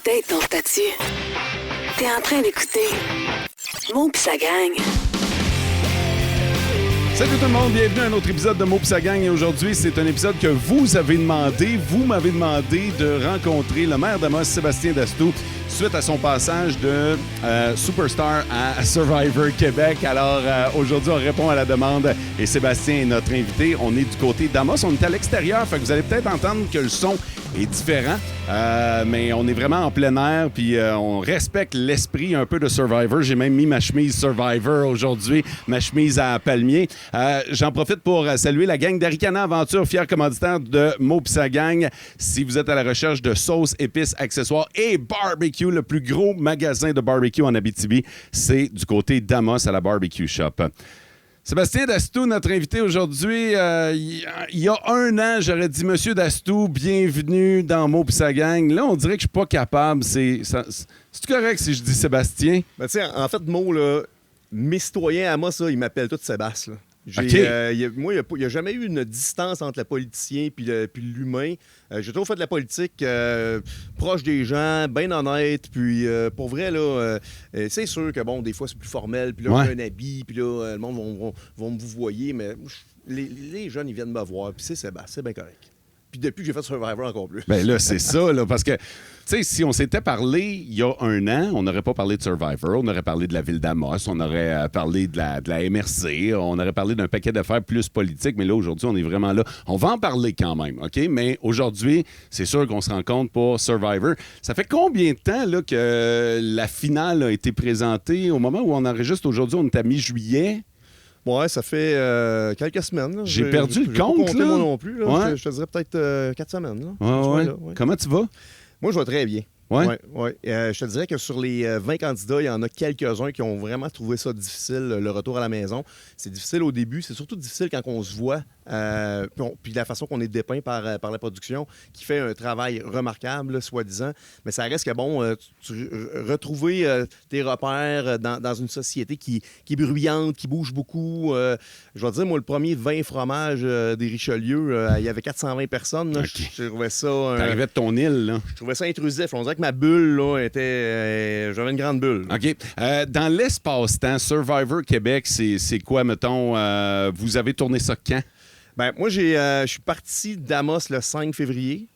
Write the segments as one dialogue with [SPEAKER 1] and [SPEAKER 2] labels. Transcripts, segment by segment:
[SPEAKER 1] update ton statut. T'es en train d'écouter Mo pis sa gang.
[SPEAKER 2] Salut tout le monde, bienvenue à un autre épisode de Mo pis sa gang. Et aujourd'hui, c'est un épisode que vous avez demandé. Vous m'avez demandé de rencontrer le maire d'Amos, Sébastien Dastoud, suite à son passage de Superstar à Survivor Québec. Alors, aujourd'hui, on répond à la demande et Sébastien est notre invité. On est du côté d'Amos. On est à l'extérieur, fait que vous allez peut-être entendre que le son est différent, mais on est vraiment en plein air, puis on respecte l'esprit un peu de Survivor. J'ai même mis ma chemise Survivor aujourd'hui, ma chemise à palmier. J'en profite pour saluer la gang d'Aricana Aventure, fier commanditaire de Mo pis sa gang. Si vous êtes à la recherche de sauces, épices, accessoires et barbecue, le plus gros magasin de barbecue en Abitibi, c'est du côté d'Amos à la Barbecue Shop. Sébastien Dastoud, notre invité aujourd'hui. Il y a un an, j'aurais dit « Monsieur Dastoud, bienvenue dans Mo pis sa gang ». Là, on dirait que je suis pas capable. C'est correct si je dis Sébastien?
[SPEAKER 3] Ben, tu sais, en fait, Mo, là, mes citoyens à moi, ça, ils m'appellent tous Sébastien. Moi, il n'y a jamais eu une distance entre le politicien et l'humain. J'ai toujours fait de la politique proche des gens, bien honnête. Puis pour vrai, là, c'est sûr que, bon, des fois, c'est plus formel. Puis là, j'ai un habit. Puis là, le monde va me vous voyer. Mais les jeunes, ils viennent me voir. Puis c'est Sébastien, c'est bien correct. Puis depuis que j'ai fait Survivor, encore plus.
[SPEAKER 2] Bien là, c'est ça, là, parce que, tu sais, si on s'était parlé il y a un an, on n'aurait pas parlé de Survivor, on aurait parlé de la ville d'Amos, on aurait parlé de la MRC, on aurait parlé d'un paquet d'affaires plus politiques, mais là, aujourd'hui, on est vraiment là. On va en parler quand même, OK? Mais aujourd'hui, c'est sûr qu'on se rend compte pour Survivor. Ça fait combien de temps là, que la finale a été présentée? Au moment où on enregistre aujourd'hui, on est à mi-juillet.
[SPEAKER 3] Ouais, ça fait quelques semaines. Là.
[SPEAKER 2] J'ai perdu le compte,
[SPEAKER 3] pas compté,
[SPEAKER 2] là.
[SPEAKER 3] moi non plus. Là.
[SPEAKER 2] Ouais.
[SPEAKER 3] Je te dirais peut-être 4 semaines. Là.
[SPEAKER 2] Ouais.
[SPEAKER 3] Là, ouais.
[SPEAKER 2] Comment tu vas?
[SPEAKER 3] Moi, je vais très bien.
[SPEAKER 2] Ouais.
[SPEAKER 3] Ouais. Je te dirais que sur les 20 candidats, il y en a quelques-uns qui ont vraiment trouvé ça difficile, le retour à la maison. C'est difficile au début. C'est surtout difficile quand on se voit, puis la façon qu'on est dépeint par la production, qui fait un travail remarquable, soi-disant. Mais ça reste que, bon, retrouver tes repères dans une société qui est bruyante, qui bouge beaucoup. Je vais te dire, moi, le premier 20 fromages des Richelieu, il y avait 420 personnes. Là,
[SPEAKER 2] okay.
[SPEAKER 3] Je trouvais ça...
[SPEAKER 2] T'arrivais de ton île, là.
[SPEAKER 3] Je trouvais ça intrusif. On dirait que ma bulle, là, était... j'avais une grande bulle.
[SPEAKER 2] OK. Dans l'espace-temps, Survivor Québec, c'est quoi, mettons? Vous avez tourné ça quand?
[SPEAKER 3] Ben, moi, je suis parti d'Amos le 5 février,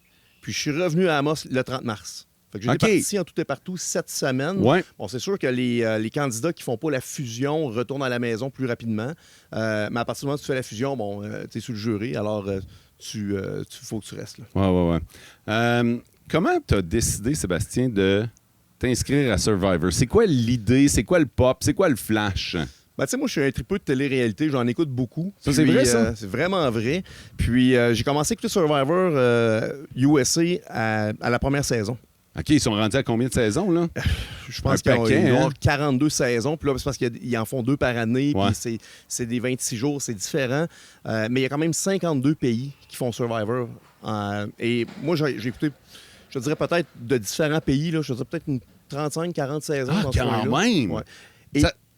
[SPEAKER 3] puis je suis revenu à Amos le 30 mars. Fait que j'étais parti en tout et partout 7 semaines.
[SPEAKER 2] Ouais.
[SPEAKER 3] Bon, c'est sûr que les candidats qui font pas la fusion retournent à la maison plus rapidement. Mais à partir du moment où tu fais la fusion, bon, tu es sous le jury, alors faut que tu restes là.
[SPEAKER 2] Ouais. Comment tu as décidé, Sébastien, de t'inscrire à Survivor? C'est quoi l'idée? C'est quoi le pop? C'est quoi le flash?
[SPEAKER 3] Ben, tu sais, moi, je suis un tripeux de télé-réalité. J'en écoute beaucoup.
[SPEAKER 2] Ça, c'est vrai, ça?
[SPEAKER 3] C'est vraiment vrai. Puis, j'ai commencé à écouter Survivor USA à la première saison.
[SPEAKER 2] OK, ils sont rendus à combien de saisons, là?
[SPEAKER 3] Je pense qu'il y a 42 saisons. Puis là, c'est parce qu'ils en font 2 par année.
[SPEAKER 2] Ouais.
[SPEAKER 3] Puis c'est des 26 jours, c'est différent. Mais il y a quand même 52 pays qui font Survivor. Et moi, j'ai écouté, je te dirais peut-être de différents pays. Là, je te dirais peut-être une 35-40 saisons.
[SPEAKER 2] Ah,
[SPEAKER 3] dans ce
[SPEAKER 2] quand
[SPEAKER 3] coin-là.
[SPEAKER 2] même!
[SPEAKER 3] Ouais.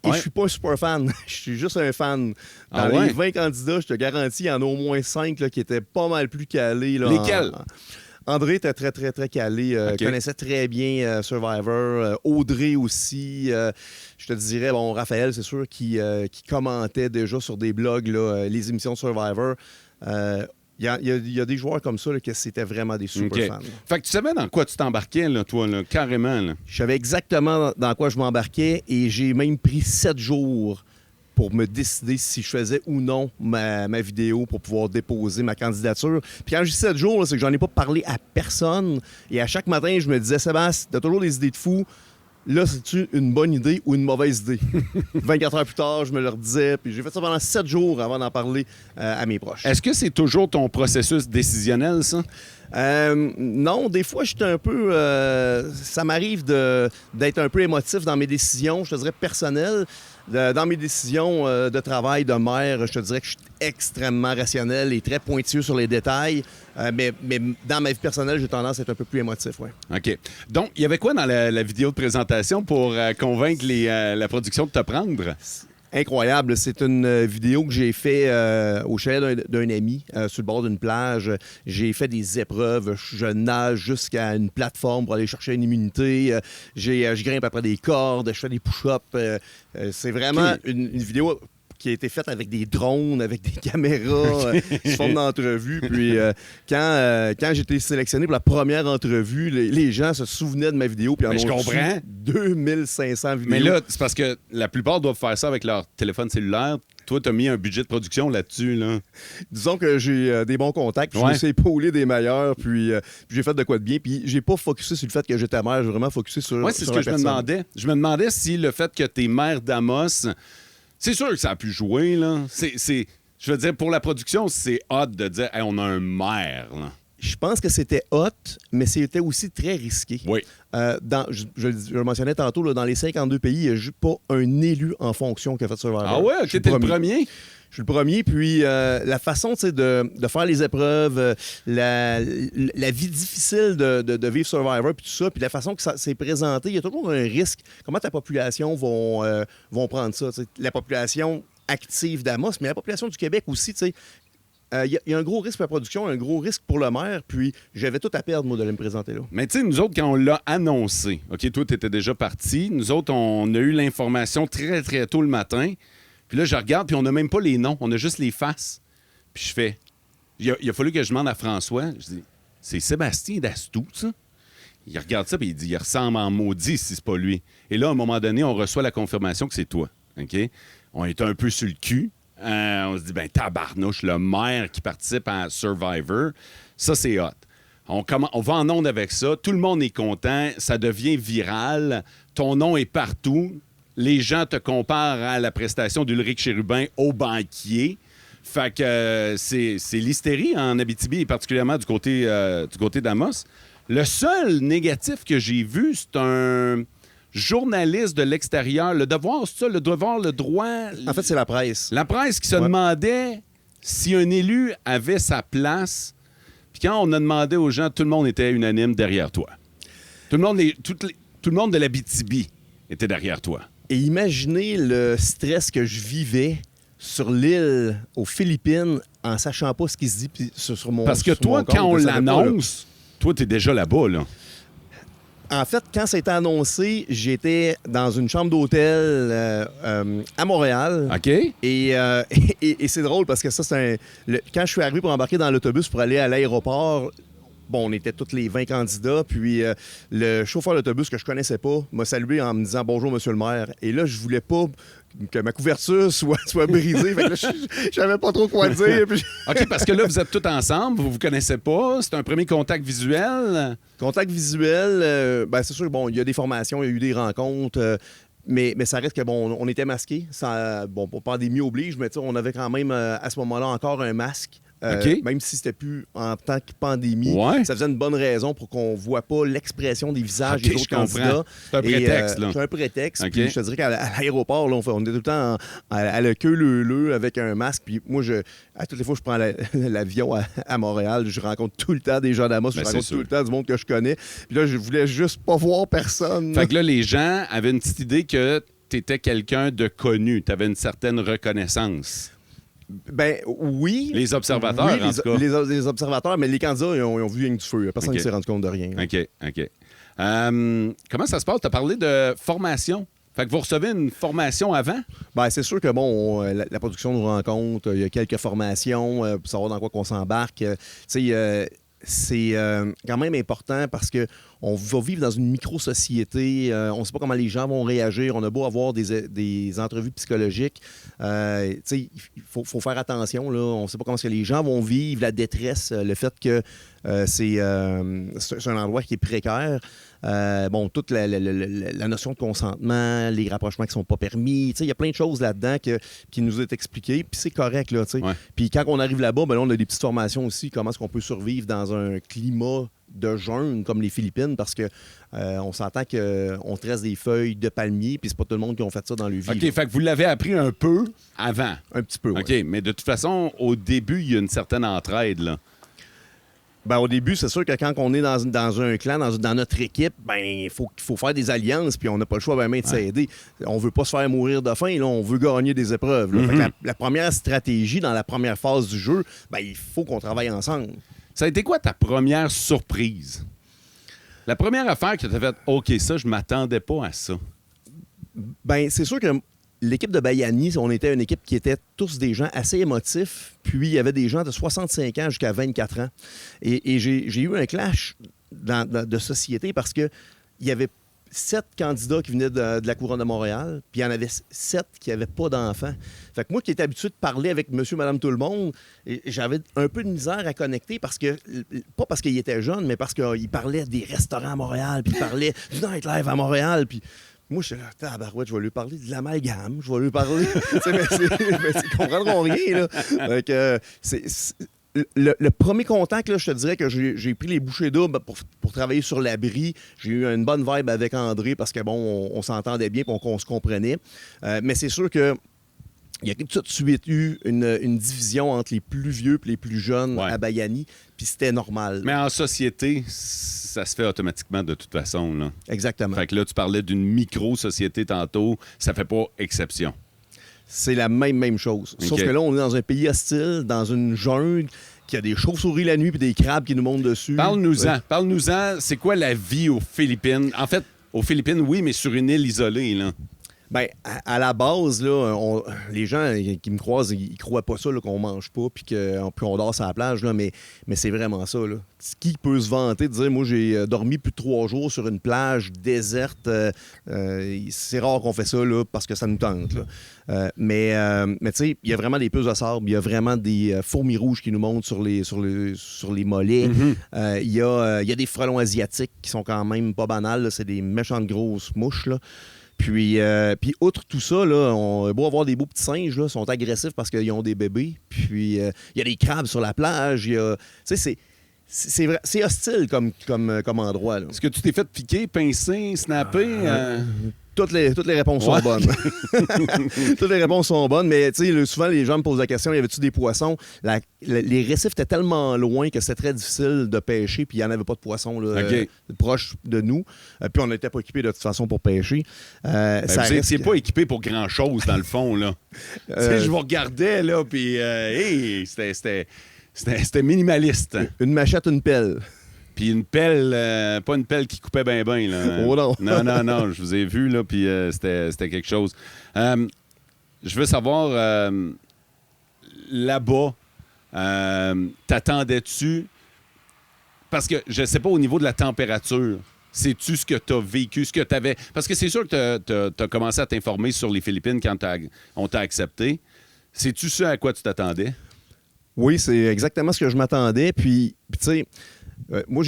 [SPEAKER 3] Et je suis pas un super fan. Je suis juste un fan. Dans les 20 candidats, je te garantis, il y en a au moins 5 là, qui étaient pas mal plus calés. Là,
[SPEAKER 2] lesquels?
[SPEAKER 3] André était très, très, très calé. Connaissait très bien Survivor. Audrey aussi. Je te dirais, bon, Raphaël, c'est sûr, qui commentait déjà sur des blogs là, les émissions de Survivor. Il y a des joueurs comme ça là, que c'était vraiment des super fans.
[SPEAKER 2] Fait que tu savais dans quoi tu t'embarquais, là, toi, là, carrément. Là.
[SPEAKER 3] Je savais exactement dans quoi je m'embarquais et j'ai même pris 7 jours pour me décider si je faisais ou non ma vidéo pour pouvoir déposer ma candidature. Puis quand je dis 7 jours, là, c'est que j'en ai pas parlé à personne. Et à chaque matin, je me disais, Sébastien, t'as toujours des idées de fou. Là, c'est-tu une bonne idée ou une mauvaise idée? 24 heures plus tard, je me le redisais. Puis j'ai fait ça pendant 7 jours avant d'en parler à mes proches.
[SPEAKER 2] Est-ce que c'est toujours ton processus décisionnel, ça?
[SPEAKER 3] Non, des fois, j'étais un peu... ça m'arrive d'être un peu émotif dans mes décisions, je te dirais personnelles. Dans mes décisions de travail de maire, je te dirais que je suis extrêmement rationnel et très pointilleux sur les détails. Mais dans ma vie personnelle, j'ai tendance à être un peu plus émotif, oui.
[SPEAKER 2] OK. Donc, il y avait quoi dans la vidéo de présentation pour convaincre la production de te prendre?
[SPEAKER 3] Incroyable. C'est une vidéo que j'ai fait au chalet d'un ami sur le bord d'une plage. J'ai fait des épreuves. Je nage jusqu'à une plateforme pour aller chercher une immunité. Je grimpe après des cordes. Je fais des push-ups. C'est vraiment une vidéo qui a été faite avec des drones, avec des caméras, sous forme d'entrevue. Puis quand j'ai été sélectionné pour la première entrevue, les gens se souvenaient de ma vidéo. Puis
[SPEAKER 2] je comprends.
[SPEAKER 3] 2500 vidéos.
[SPEAKER 2] Mais là, c'est parce que la plupart doivent faire ça avec leur téléphone cellulaire. Toi, tu as mis un budget de production là-dessus. Là.
[SPEAKER 3] Disons que j'ai des bons contacts. Puis je me suis épaulé des meilleurs. Puis j'ai fait de quoi de bien. Puis j'ai pas focusé sur le fait que j'étais mère. J'ai vraiment focusé sur
[SPEAKER 2] Oui, c'est
[SPEAKER 3] sur
[SPEAKER 2] ce que
[SPEAKER 3] la
[SPEAKER 2] je me
[SPEAKER 3] personne.
[SPEAKER 2] demandais. Je me demandais si le fait que t'es mère d'Amos... C'est sûr que ça a pu jouer, là. Je veux dire, pour la production, c'est hot de dire hey, on a un maire, là.
[SPEAKER 3] Je pense que c'était hot, mais c'était aussi très risqué.
[SPEAKER 2] Oui.
[SPEAKER 3] Je le mentionnais tantôt, là, dans les 52 pays, il n'y a pas un élu en fonction qui a fait Survivor.
[SPEAKER 2] Ah ouais? OK, t'es le premier?
[SPEAKER 3] Je suis le premier, puis la façon de faire les épreuves, la vie difficile de vivre Survivor, puis tout ça, puis la façon que ça s'est présenté, il y a toujours un risque. Comment ta population vont prendre ça? T'sais? La population active d'Amos, mais la population du Québec aussi, tu sais. Il y a un gros risque pour la production, un gros risque pour le maire, puis j'avais tout à perdre, moi, d'aller me présenter là.
[SPEAKER 2] Mais tu sais, nous autres, quand on l'a annoncé, OK, toi, t'étais déjà parti, nous autres, on a eu l'information très, très tôt le matin. Puis là, je regarde, puis on n'a même pas les noms, on a juste les faces. Puis je fais... Il a fallu que je demande à François, je dis, c'est Sébastien Dastou, ça? Il regarde ça, puis il dit, il ressemble en maudit si c'est pas lui. Et là, à un moment donné, on reçoit la confirmation que c'est toi, OK? On est un peu sur le cul. On se dit, ben tabarnouche, le maire qui participe à Survivor, ça, c'est hot. On va en onde avec ça, tout le monde est content, ça devient viral, ton nom est partout. Les gens te comparent à la prestation d'Ulrich Chérubin au banquier. Fait que c'est l'hystérie en Abitibi, et particulièrement du côté d'Amos. Le seul négatif que j'ai vu, c'est un journaliste de l'extérieur. Le devoir, c'est ça? Le devoir, le droit...
[SPEAKER 3] En fait, c'est la presse.
[SPEAKER 2] La presse qui se demandait si un élu avait sa place. Puis quand on a demandé aux gens, tout le monde était unanime derrière toi. Tout le monde de l'Abitibi était derrière toi.
[SPEAKER 3] Et imaginez le stress que je vivais sur l'île aux Philippines en sachant pas ce qui se dit sur mon
[SPEAKER 2] Parce que
[SPEAKER 3] sur
[SPEAKER 2] toi,
[SPEAKER 3] mon compte,
[SPEAKER 2] quand on
[SPEAKER 3] je savais pas, là.
[SPEAKER 2] l'annonce, toi, t'es déjà là-bas, là.
[SPEAKER 3] En fait, quand ça a été annoncé, j'étais dans une chambre d'hôtel à Montréal.
[SPEAKER 2] OK?
[SPEAKER 3] Et c'est drôle parce que ça, quand je suis arrivé pour embarquer dans l'autobus pour aller à l'aéroport, bon, on était tous les 20 candidats, puis le chauffeur d'autobus que je connaissais pas m'a salué en me disant « Bonjour, monsieur le maire ». Et là, je voulais pas que ma couverture soit brisée. Fait que là, je savais pas trop quoi dire. Puis...
[SPEAKER 2] OK, parce que là, vous êtes tous ensemble, vous vous connaissez pas, c'est un premier contact visuel.
[SPEAKER 3] Contact visuel, ben c'est sûr, bon, il y a des formations, il y a eu des rencontres, mais ça reste que, bon, on était masqués. Bon, pour pandémie oblige, mais on avait quand même, à ce moment-là, encore un masque.
[SPEAKER 2] OK.
[SPEAKER 3] Même si c'était plus en tant que pandémie,
[SPEAKER 2] Ouais.
[SPEAKER 3] ça faisait une bonne raison pour qu'on ne voit pas l'expression des visages
[SPEAKER 2] OK,
[SPEAKER 3] des autres
[SPEAKER 2] je comprends.
[SPEAKER 3] candidats.
[SPEAKER 2] C'est un prétexte, là.
[SPEAKER 3] C'est un prétexte.
[SPEAKER 2] OK.
[SPEAKER 3] Puis je te dirais qu'à l'aéroport, là, on était tout le temps à la queue leu avec un masque. Puis moi, à toutes les fois que je prends l'avion à Montréal, je rencontre tout le temps des gens d'Amos, je rencontre tout le temps du monde que je connais. Puis là, je voulais juste pas voir personne.
[SPEAKER 2] Fait que là, les gens avaient une petite idée que t'étais quelqu'un de connu, t'avais une certaine reconnaissance.
[SPEAKER 3] Ben oui.
[SPEAKER 2] Les observateurs,
[SPEAKER 3] oui,
[SPEAKER 2] en tout cas.
[SPEAKER 3] Les observateurs, mais les candidats, ils ont vu rien que du feu. Personne ne s'est rendu compte de rien.
[SPEAKER 2] OK. Comment ça se passe? Tu as parlé de formation. Fait que vous recevez une formation avant?
[SPEAKER 3] Ben, c'est sûr que, bon, la production nous rencontre. Il y a quelques formations pour savoir dans quoi qu'on s'embarque. Tu sais, c'est quand même important parce que on va vivre dans une micro-société. On ne sait pas comment les gens vont réagir. On a beau avoir des entrevues psychologiques. Il faut faire attention. Là. On ne sait pas comment que les gens vont vivre, la détresse, le fait que c'est un endroit qui est précaire. Bon, toute la notion de consentement, les rapprochements qui ne sont pas permis. Il y a plein de choses là-dedans qui nous est expliqué. Puis c'est correct. Là,
[SPEAKER 2] ouais.
[SPEAKER 3] Puis quand on arrive là-bas, ben là, on a des petites formations aussi. Comment est-ce qu'on peut survivre dans un climat de jungle comme les Philippines, parce que on s'entend qu'on tresse des feuilles de palmier, puis c'est pas tout le monde qui ont fait ça dans le vie.
[SPEAKER 2] OK, fait que vous l'avez appris un peu avant.
[SPEAKER 3] Un petit peu,
[SPEAKER 2] OK,
[SPEAKER 3] ouais.
[SPEAKER 2] mais de toute façon, au début, il y a une certaine entraide, là.
[SPEAKER 3] Ben, au début, c'est sûr que quand on est dans un clan, dans notre équipe, ben il faut faire des alliances, puis on n'a pas le choix de s'aider. On veut pas se faire mourir de faim, là, on veut gagner des épreuves. Là. Fait que la première stratégie dans la première phase du jeu, ben, il faut qu'on travaille ensemble.
[SPEAKER 2] Ça a été quoi ta première surprise? La première affaire que tu as faite, OK, ça, je m'attendais pas à ça.
[SPEAKER 3] Ben, c'est sûr que l'équipe de Bayani, on était une équipe qui était tous des gens assez émotifs, puis il y avait des gens de 65 ans jusqu'à 24 ans. Et j'ai eu un clash de société parce que il y avait 7 candidats qui venaient de la Couronne de Montréal, puis il y en avait 7 qui n'avaient pas d'enfants. Fait que moi qui étais habitué de parler avec monsieur, madame, tout le monde, j'avais un peu de misère à connecter parce que, pas parce qu'il était jeune, mais parce qu'il parlait des restaurants à Montréal, puis il parlait du nightlife à Montréal, puis moi, je suis là, tabarouette, je vais lui parler de l'amalgame, je vais lui parler. mais ils comprendront rien, là. Donc, le premier contact, là, je te dirais que j'ai pris les bouchées doubles pour travailler sur l'abri. J'ai eu une bonne vibe avec André parce que, bon, on s'entendait bien et on se comprenait. Mais c'est sûr que il y a tout de suite eu une division entre les plus vieux et les plus jeunes à Bayani, puis c'était normal.
[SPEAKER 2] Mais en société, ça se fait automatiquement de toute façon. Là.
[SPEAKER 3] Exactement.
[SPEAKER 2] Fait que là, tu parlais d'une micro-société tantôt, ça fait pas exception.
[SPEAKER 3] C'est la même chose.
[SPEAKER 2] Okay.
[SPEAKER 3] Sauf que là, on est dans un pays hostile, dans une jungle, qui a des chauves-souris la nuit puis des crabes qui nous montent dessus.
[SPEAKER 2] Parle-nous-en. Parle-nous-en. C'est quoi la vie aux Philippines? En fait, aux Philippines, oui, mais sur une île isolée, là.
[SPEAKER 3] Bien, à la base, là, les gens qui me croisent, ils croient pas ça, là, qu'on mange pas puis qu'on dort sur la plage, là, mais c'est vraiment ça. Là. Qui peut se vanter de dire, moi, j'ai dormi plus de 3 jours sur une plage déserte? C'est rare qu'on fait ça là, parce que ça nous tente. Là. Mais tu sais, il y a vraiment des puces de sable, il y a vraiment des fourmis rouges qui nous montent sur les mollets. Il y a des frelons asiatiques qui sont quand même pas banals. Là. C'est des méchantes grosses mouches, là. Puis, outre tout ça, là, on a beau avoir des beaux petits singes, là, sont agressifs parce qu'ils ont des bébés. Puis, il y a des crabes sur la plage. Tu sais, c'est hostile comme endroit. Là.
[SPEAKER 2] Est-ce que tu t'es fait piquer, pincer, snapper?
[SPEAKER 3] Toutes les réponses sont bonnes. Toutes les réponses sont bonnes, mais souvent, les gens me posent la question, y avait-tu des poissons? Les récifs étaient tellement loin que c'était très difficile de pêcher, puis il n'y en avait pas de poissons là, proches de nous. Puis on n'était pas équipés de toute façon pour pêcher.
[SPEAKER 2] Vous n'étiez pas équipés pour grand-chose, dans le fond. Là. Je vous regardais, là, puis c'était minimaliste.
[SPEAKER 3] Une machette, une pelle.
[SPEAKER 2] Puis une pelle, pas une pelle qui coupait bien, là.
[SPEAKER 3] Oh non.
[SPEAKER 2] Non, je vous ai vu, là, puis c'était quelque chose. Je veux savoir, là-bas, t'attendais-tu... Parce que je sais pas, au niveau de la température, sais-tu ce que tu as vécu, ce que tu avais... Parce que c'est sûr que tu as commencé à t'informer sur les Philippines quand on t'a accepté. Sais-tu ce à quoi tu t'attendais?
[SPEAKER 3] Oui, c'est exactement ce que je m'attendais. Puis tu sais... moi,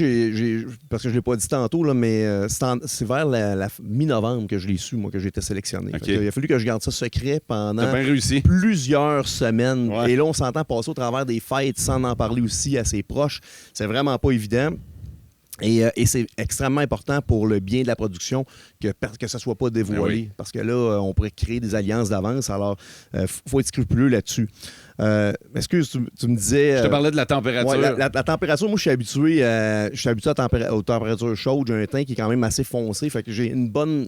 [SPEAKER 3] parce que je ne l'ai pas dit tantôt, là, mais c'est vers la mi-novembre que je l'ai su, moi, que j'ai été sélectionné.
[SPEAKER 2] Okay.
[SPEAKER 3] Il a fallu que je garde ça secret pendant
[SPEAKER 2] T'as bien réussi.
[SPEAKER 3] Plusieurs semaines.
[SPEAKER 2] Ouais.
[SPEAKER 3] Et là, on s'entend passer au travers des fêtes sans en parler aussi à ses proches. C'est vraiment pas évident. Et c'est extrêmement important pour le bien de la production que ça ne soit pas dévoilé.
[SPEAKER 2] Oui.
[SPEAKER 3] Parce que là, on pourrait créer des alliances d'avance. Alors, il faut être scrupuleux là-dessus. Excuse, tu me disais...
[SPEAKER 2] Je te parlais de la température.
[SPEAKER 3] Ouais, la température, moi, je suis habitué aux températures chaudes. J'ai un teint qui est quand même assez foncé. Fait que j'ai une bonne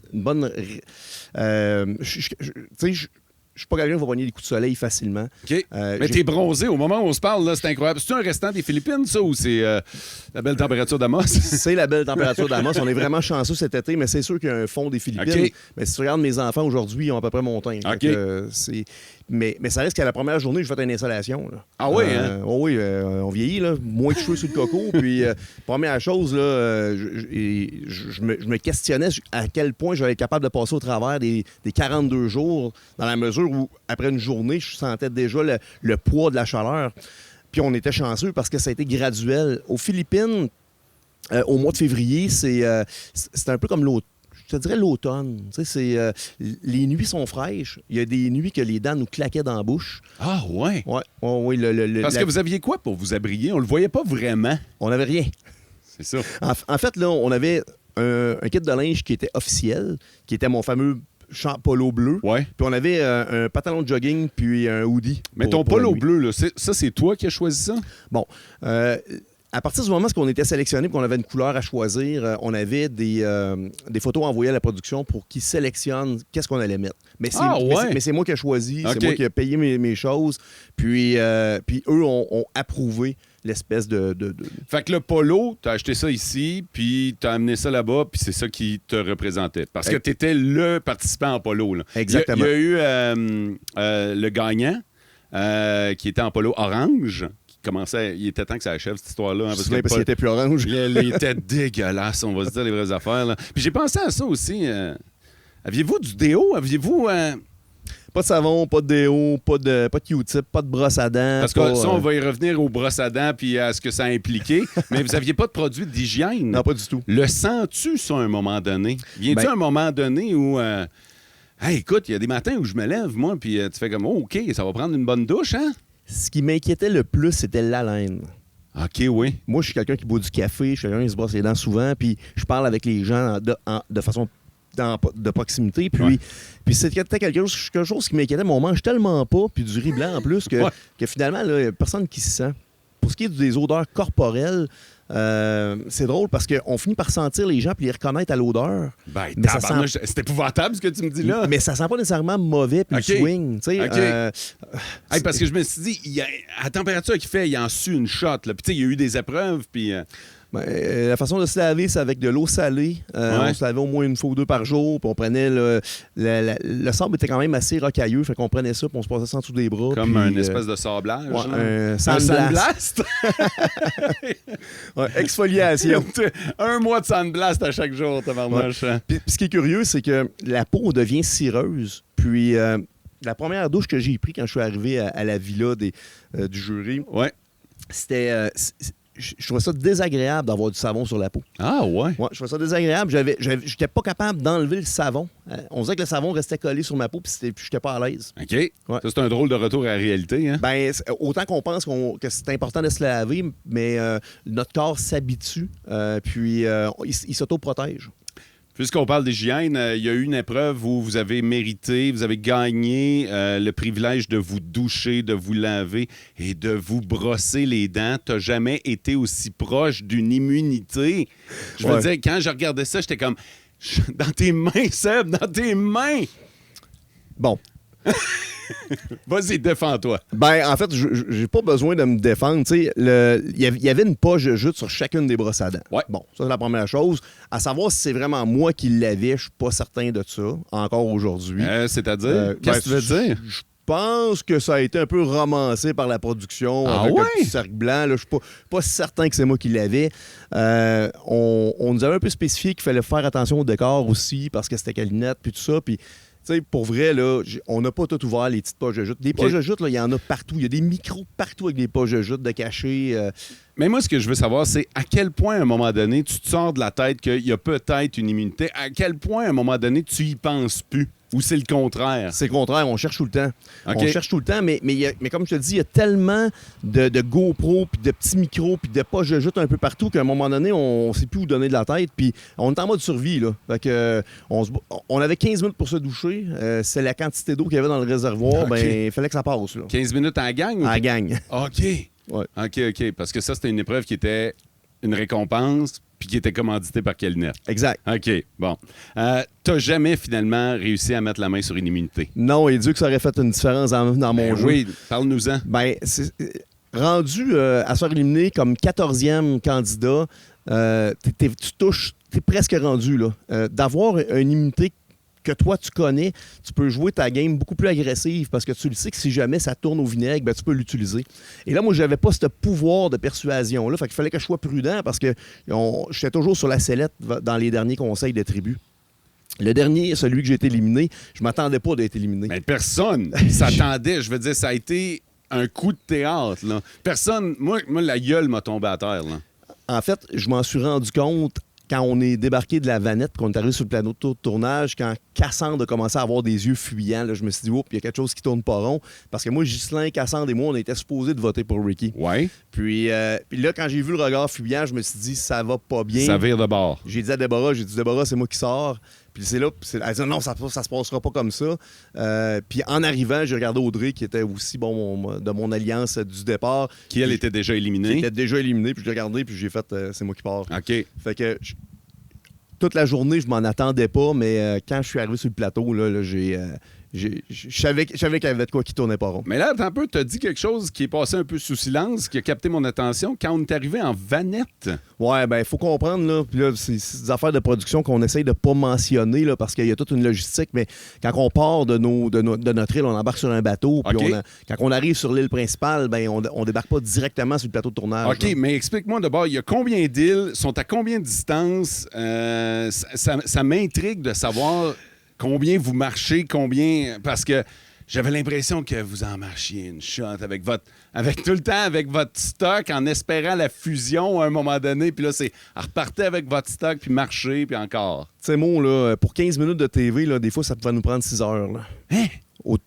[SPEAKER 3] je suis pas quelqu'un qui va pogner des coups de soleil facilement.
[SPEAKER 2] OK. Mais t'es bronzé au moment où on se parle, là, c'est incroyable. C'est-tu un restant des Philippines, ça, ou c'est la belle température d'Amos? C'est
[SPEAKER 3] la belle température d'Amos. On est vraiment chanceux cet été, mais c'est sûr qu'il y a un fond des Philippines.
[SPEAKER 2] Okay.
[SPEAKER 3] Mais si tu regardes mes enfants aujourd'hui, ils ont à peu près mon teint.
[SPEAKER 2] Okay.
[SPEAKER 3] Mais ça reste qu'à la première journée, je fais une installation. Là.
[SPEAKER 2] Ah oui, hein?
[SPEAKER 3] Oui, on vieillit, là. Moins de cheveux sur le coco. Puis, première chose, là, je me questionnais à quel point j'allais être capable de passer au travers des 42 jours, dans la mesure où, après une journée, je sentais déjà le poids de la chaleur. Puis, on était chanceux parce que ça a été graduel. Aux Philippines, au mois de février, c'est un peu comme l'automne. Je te dirais l'automne. Tu sais, les nuits sont fraîches. Il y a des nuits que les dents nous claquaient dans la bouche.
[SPEAKER 2] Ah ouais?
[SPEAKER 3] Oui.
[SPEAKER 2] Parce que vous aviez quoi pour vous abriger? On le voyait pas vraiment.
[SPEAKER 3] On n'avait rien.
[SPEAKER 2] C'est ça.
[SPEAKER 3] En fait, là, on avait un kit de linge qui était officiel, qui était mon fameux polo bleu.
[SPEAKER 2] Ouais.
[SPEAKER 3] Puis on avait un pantalon de jogging puis un hoodie.
[SPEAKER 2] Mais ton polo bleu, là, ça, c'est toi qui as choisi ça?
[SPEAKER 3] Bon. à partir du moment où on était sélectionné et qu'on avait une couleur à choisir, on avait des photos envoyées à la production pour qu'ils sélectionnent qu'est-ce qu'on allait mettre. Mais c'est moi qui ai choisi, c'est moi qui ai payé mes choses. Puis eux ont approuvé l'espèce de...
[SPEAKER 2] Fait que le polo, t'as acheté ça ici, puis t'as amené ça là-bas, puis c'est ça qui te représentait. Parce que t'étais le participant en polo. Là.
[SPEAKER 3] Exactement.
[SPEAKER 2] Il y a eu le gagnant qui était en polo orange. Il était temps que ça achève, cette histoire-là.
[SPEAKER 3] Parce qu'il était plus orange.
[SPEAKER 2] Il était dégueulasse, on va se dire les vraies affaires. Là. Puis j'ai pensé à ça aussi. Aviez-vous du déo? Aviez-vous...
[SPEAKER 3] Pas de savon, pas de déo, pas de Q-tip, pas de brosse à dents.
[SPEAKER 2] Parce que ça, on va y revenir aux brosses à dents puis à ce que ça a impliqué. Mais vous n'aviez pas de produit d'hygiène.
[SPEAKER 3] Non, pas du tout.
[SPEAKER 2] Le sens-tu, ça, à un moment donné? Viens-tu à un moment donné où... hey, écoute, il y a des matins où je me lève, moi, puis tu fais comme, oh, OK, ça va prendre une bonne douche, hein?
[SPEAKER 3] Ce qui m'inquiétait le plus, c'était l'haleine.
[SPEAKER 2] OK, oui.
[SPEAKER 3] Moi, je suis quelqu'un qui boit du café, je suis quelqu'un qui se brosse les dents souvent, puis je parle avec les gens de façon de proximité. Puis c'était quelque chose qui m'inquiétait, mais on mange tellement pas, puis du riz blanc en plus, que finalement, il n'y a personne qui se sent. Pour ce qui est des odeurs corporelles, c'est drôle parce qu'on finit par sentir les gens puis les reconnaître à l'odeur.
[SPEAKER 2] Ben, c'est épouvantable ce que tu me dis là.
[SPEAKER 3] Mais ça sent pas nécessairement mauvais puis le swing.
[SPEAKER 2] Parce que je me suis dit, à la température qu'il fait, il en suit une shot. Puis il y a eu des épreuves. Puis
[SPEAKER 3] la façon de se laver, c'est avec de l'eau salée. On se lavait au moins une fois ou deux par jour. Puis on prenait le sable était quand même assez rocailleux. Fait qu'on prenait ça puis on se passait ça en dessous des bras.
[SPEAKER 2] Comme un espèce de sablage.
[SPEAKER 3] Un sandblast. Exfoliation.
[SPEAKER 2] Un mois de sandblast à chaque jour, tabarnouche.
[SPEAKER 3] Puis ce qui est curieux, c'est que la peau devient cireuse. Puis la première douche que j'ai prise quand je suis arrivé à la villa du jury, c'était... je trouvais ça désagréable d'avoir du savon sur la peau.
[SPEAKER 2] Ah ouais?
[SPEAKER 3] Ouais, je trouvais ça désagréable. J'étais pas capable d'enlever le savon. On dirait que le savon restait collé sur ma peau puis j'étais pas à l'aise.
[SPEAKER 2] OK. Ouais. Ça, c'est un drôle de retour à la réalité. Hein?
[SPEAKER 3] Ben, autant qu'on pense que c'est important de se laver, mais notre corps s'habitue puis il s'auto-protège.
[SPEAKER 2] Puisqu'on parle d'hygiène, il y a eu une épreuve où vous avez mérité, vous avez gagné le privilège de vous doucher, de vous laver et de vous brosser les dents. Tu n'as jamais été aussi proche d'une immunité. Je veux dire, quand je regardais ça, j'étais comme, dans tes mains, Seb, dans tes mains!
[SPEAKER 3] Bon.
[SPEAKER 2] Vas-y, défends-toi.
[SPEAKER 3] Ben, en fait, j'ai pas besoin de me défendre. Il y avait une poche de jute sur chacune des brosses à dents.
[SPEAKER 2] Ouais.
[SPEAKER 3] Bon, ça, c'est la première chose. À savoir si c'est vraiment moi qui l'avais, je suis pas certain de ça, encore aujourd'hui.
[SPEAKER 2] C'est-à-dire? Qu'est-ce que tu veux dire?
[SPEAKER 3] Je pense que ça a été un peu romancé par la production avec un petit cercle blanc. Je suis pas certain que c'est moi qui l'avais. On nous avait un peu spécifié qu'il fallait faire attention au décor aussi parce que c'était calinette puis tout ça. Puis tu sais, pour vrai, là, on n'a pas tout ouvert, les petites poches de jute. Des poches de jute, il y en a partout. Il y a des micros partout avec des poches de jute de cachés.
[SPEAKER 2] Mais moi, ce que je veux savoir, c'est à quel point, à un moment donné, tu te sors de la tête qu'il y a peut-être une immunité. À quel point, à un moment donné, tu y penses plus? Ou c'est le contraire?
[SPEAKER 3] C'est le contraire. On cherche tout le temps.
[SPEAKER 2] Okay.
[SPEAKER 3] On cherche tout le temps, mais comme je te dis, il y a tellement de GoPro, puis de petits micros, puis de poches de jute un peu partout qu'à un moment donné, on ne sait plus où donner de la tête. Puis on est en mode survie, là. Fait que, on avait 15 minutes pour se doucher. C'est la quantité d'eau qu'il y avait dans le réservoir. Ben, il fallait que ça passe, là.
[SPEAKER 2] 15 minutes à la gang?
[SPEAKER 3] À la gang.
[SPEAKER 2] OK.
[SPEAKER 3] Ouais.
[SPEAKER 2] OK. Parce que ça, c'était une épreuve qui était une récompense puis qui était commanditée par Kelnet.
[SPEAKER 3] Exact.
[SPEAKER 2] OK, bon. T'as jamais, finalement, réussi à mettre la main sur une immunité?
[SPEAKER 3] Non, et Dieu que ça aurait fait une différence dans mon jeu.
[SPEAKER 2] Oui, parle-nous-en.
[SPEAKER 3] Ben, rendu à se faire éliminer comme 14e candidat, t'es presque rendu, là. D'avoir une immunité que toi, tu connais, tu peux jouer ta game beaucoup plus agressive parce que tu le sais que si jamais ça tourne au vinaigre, ben, tu peux l'utiliser. Et là, moi, j'avais pas ce pouvoir de persuasion-là. Fait qu'il fallait que je sois prudent parce que j'étais toujours sur la sellette dans les derniers conseils de tribu. Le dernier, celui que j'ai été éliminé, je m'attendais pas d'être éliminé.
[SPEAKER 2] Mais personne s'attendait. Je veux dire, ça a été un coup de théâtre, là. Personne... Moi, la gueule m'a tombé à terre, là.
[SPEAKER 3] En fait, je m'en suis rendu compte quand on est débarqué de la vanette, qu'on est arrivé sur le plateau de tournage, quand Cassandre a commencé à avoir des yeux fuyants, là, je me suis dit, oups, il y a quelque chose qui tourne pas rond. Parce que moi, Ghislain, Cassandre et moi, on était supposés de voter pour Ricky.
[SPEAKER 2] Ouais.
[SPEAKER 3] Puis là, quand j'ai vu le regard fuyant, je me suis dit, ça va pas bien.
[SPEAKER 2] Ça vire de bord.
[SPEAKER 3] J'ai dit à Déborah, Déborah, c'est moi qui sors. Puis c'est là, elle dit non, ça se passera pas comme ça. Puis en arrivant, j'ai regardé Audrey, qui était aussi de mon alliance du départ.
[SPEAKER 2] Qui, elle, était déjà éliminée.
[SPEAKER 3] Qui était déjà éliminée, puis je l'ai regardé, puis j'ai fait c'est moi qui pars.
[SPEAKER 2] OK.
[SPEAKER 3] Fait que toute la journée, je m'en attendais pas, mais quand je suis arrivé sur le plateau, là, je savais qu'il y avait de quoi qui tournait pas rond.
[SPEAKER 2] Mais là, attends un peu, tu as dit quelque chose qui est passé un peu sous silence, qui a capté mon attention. Quand on est arrivé en vanette.
[SPEAKER 3] Ouais, ben il faut comprendre, là, puis là, c'est des affaires de production qu'on essaye de pas mentionner, là, parce qu'il y a toute une logistique, mais quand on part de notre île, on embarque sur un bateau, puis
[SPEAKER 2] OK.
[SPEAKER 3] quand on arrive sur l'île principale, ben on débarque pas directement sur le plateau de tournage.
[SPEAKER 2] OK,
[SPEAKER 3] là.
[SPEAKER 2] mais explique-moi d'abord, il y a combien d'îles, sont à combien de distance? Ça m'intrigue de savoir combien vous marchez, parce que j'avais l'impression que vous en marchiez une shot avec tout le temps avec votre stock, en espérant la fusion à un moment donné, puis là, c'est repartez avec votre stock, puis marchez, puis encore.
[SPEAKER 3] Tu sais, moi, là, pour 15 minutes de TV, là, des fois, ça pouvait nous prendre 6 heures. Là.
[SPEAKER 2] Hein?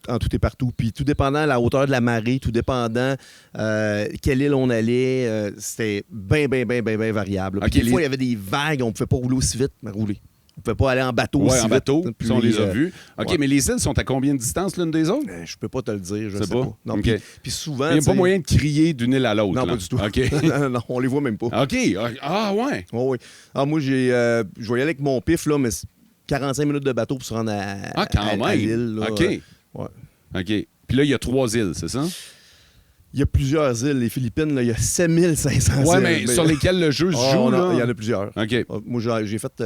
[SPEAKER 3] En tout et partout. Puis tout dépendant de la hauteur de la marée, tout dépendant quelle île on allait, c'était bien variable. Puis
[SPEAKER 2] OK,
[SPEAKER 3] des fois, il y avait des vagues, on ne pouvait pas rouler aussi vite, mais rouler. On ne pouvait pas aller en bateau aussi
[SPEAKER 2] en
[SPEAKER 3] vite.
[SPEAKER 2] bateau,
[SPEAKER 3] Puis,
[SPEAKER 2] ça, on les a vus. OK,
[SPEAKER 3] ouais.
[SPEAKER 2] mais les îles sont à combien de distance l'une des autres?
[SPEAKER 3] Je peux pas te le dire, je
[SPEAKER 2] C'est
[SPEAKER 3] sais
[SPEAKER 2] pas?
[SPEAKER 3] pas. Non,
[SPEAKER 2] OK.
[SPEAKER 3] puis souvent...
[SPEAKER 2] Il n'y a pas
[SPEAKER 3] tu sais-
[SPEAKER 2] moyen de crier d'une île à l'autre.
[SPEAKER 3] Non,
[SPEAKER 2] là.
[SPEAKER 3] pas du tout.
[SPEAKER 2] OK.
[SPEAKER 3] Non, on les voit même pas.
[SPEAKER 2] OK. Ah, ouais.
[SPEAKER 3] Oh, oui. Ah, moi, je vais y aller avec mon pif, là, mais c'est 45 minutes de bateau pour se rendre à l'île. Là.
[SPEAKER 2] OK.
[SPEAKER 3] Ouais.
[SPEAKER 2] OK. Puis là, il y a 3 îles, c'est ça?
[SPEAKER 3] Il y a plusieurs îles. Les Philippines, là, il y a 7500 îles.
[SPEAKER 2] Ouais, mais sur lesquelles le jeu se joue, là?
[SPEAKER 3] Il y en a plusieurs.
[SPEAKER 2] OK.
[SPEAKER 3] Moi, j'ai fait...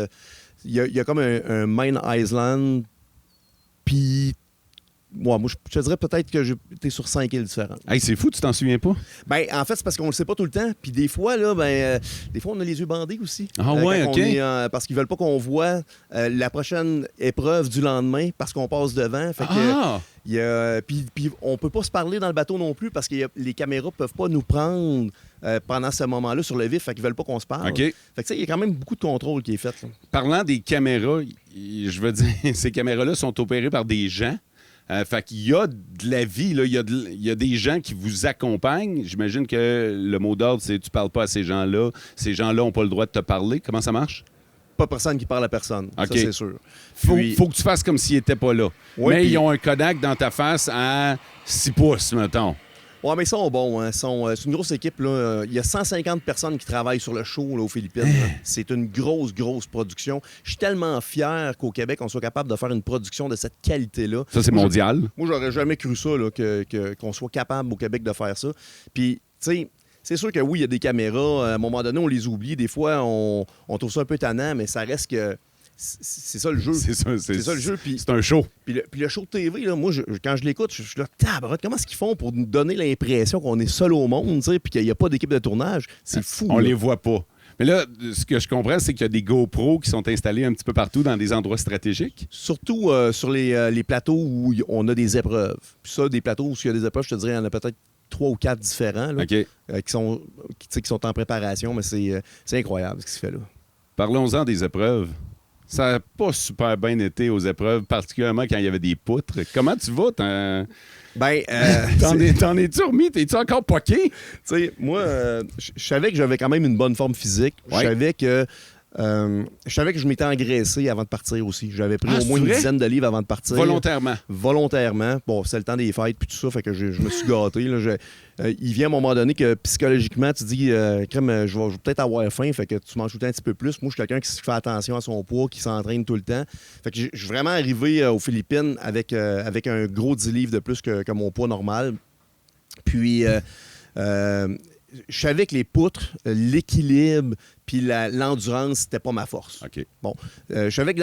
[SPEAKER 3] Il y a comme un Main Island, puis... moi, je te dirais peut-être que j'étais sur 5 îles différentes.
[SPEAKER 2] Hey, c'est fou, tu t'en souviens pas?
[SPEAKER 3] Ben, en fait, c'est parce qu'on le sait pas tout le temps. Puis des fois, là, des fois, on a les yeux bandés aussi.
[SPEAKER 2] Ah ouais,
[SPEAKER 3] quand
[SPEAKER 2] OK.
[SPEAKER 3] on est, parce qu'ils veulent pas qu'on voit la prochaine épreuve du lendemain parce qu'on passe devant. Fait que, puis on peut pas se parler dans le bateau non plus parce que les caméras peuvent pas nous prendre pendant ce moment-là sur le vif. Fait qu'ils veulent pas qu'on se parle.
[SPEAKER 2] OK.
[SPEAKER 3] Fait que, tu sais, il y a quand même beaucoup de contrôle qui est fait. Là.
[SPEAKER 2] Parlant des caméras, je veux dire, ces caméras-là sont opérées par des gens. Fait qu'il y a de la vie, là. Il y a des gens qui vous accompagnent. J'imagine que le mot d'ordre, c'est tu parles pas à ces gens-là. Ces gens-là n'ont pas le droit de te parler. Comment ça marche?
[SPEAKER 3] Pas personne qui parle à personne.
[SPEAKER 2] OK.
[SPEAKER 3] Ça, c'est sûr.
[SPEAKER 2] Faut que tu fasses comme s'ils n'étaient pas là.
[SPEAKER 3] Ouais,
[SPEAKER 2] mais
[SPEAKER 3] puis-
[SPEAKER 2] ils ont un Kodak dans ta face à 6 pouces, mettons.
[SPEAKER 3] Ouais, mais ils sont bons. Hein. C'est une grosse équipe. Là. Il y a 150 personnes qui travaillent sur le show là, aux Philippines. là. C'est une grosse production. Je suis tellement fier qu'au Québec, on soit capable de faire une production de cette qualité-là.
[SPEAKER 2] Ça, c'est mondial.
[SPEAKER 3] Moi, j'aurais jamais cru ça, là, qu'on soit capable au Québec de faire ça. Puis, tu sais, c'est sûr que oui, il y a des caméras. À un moment donné, on les oublie. Des fois, on trouve ça un peu tannant, mais ça reste que... C'est ça le jeu.
[SPEAKER 2] C'est ça
[SPEAKER 3] le jeu. Puis
[SPEAKER 2] C'est un show.
[SPEAKER 3] le show de TV, là, moi, quand je l'écoute, je suis là, tabarouette, comment est-ce qu'ils font pour nous donner l'impression qu'on est seul au monde, tu sais, puis qu'il n'y a pas d'équipe de tournage? C'est fou.
[SPEAKER 2] On
[SPEAKER 3] là.
[SPEAKER 2] les voit pas. Mais là, ce que je comprends, c'est qu'il y a des GoPros qui sont installés un petit peu partout dans des endroits stratégiques.
[SPEAKER 3] Surtout sur les plateaux où on a des épreuves. Puis ça, des plateaux où il y a des épreuves, je te dirais, il y en a peut-être 3 ou 4 différents là,
[SPEAKER 2] OK.
[SPEAKER 3] qui sont en préparation, mais c'est incroyable ce qui se fait là.
[SPEAKER 2] Parlons-en des épreuves. Ça n'a pas super bien été aux épreuves, particulièrement quand il y avait des poutres. Comment tu vas?
[SPEAKER 3] Ben,
[SPEAKER 2] T'en es-tu remis? T'es-tu encore poqué?
[SPEAKER 3] tu sais, moi, je savais que j'avais quand même une bonne forme physique.
[SPEAKER 2] Ouais.
[SPEAKER 3] Je savais que je m'étais engraissé avant de partir aussi. J'avais pris
[SPEAKER 2] Ah,
[SPEAKER 3] au moins
[SPEAKER 2] c'est
[SPEAKER 3] une
[SPEAKER 2] vrai?
[SPEAKER 3] dizaine de livres avant de partir.
[SPEAKER 2] Volontairement.
[SPEAKER 3] Volontairement. Bon, c'est le temps des fêtes puis tout ça, fait que je me suis gâté. Là. Il vient à un moment donné que psychologiquement, tu dis, crème, je vais peut-être avoir faim, fait que tu manges tout le temps un petit peu plus. Moi, je suis quelqu'un qui fait attention à son poids, qui s'entraîne tout le temps. Fait que je suis vraiment arrivé aux Philippines avec un gros 10 livres de plus que mon poids normal. Puis, je savais que les poutres, l'équilibre, puis l'endurance, c'était pas ma force.
[SPEAKER 2] OK.
[SPEAKER 3] Bon, je savais que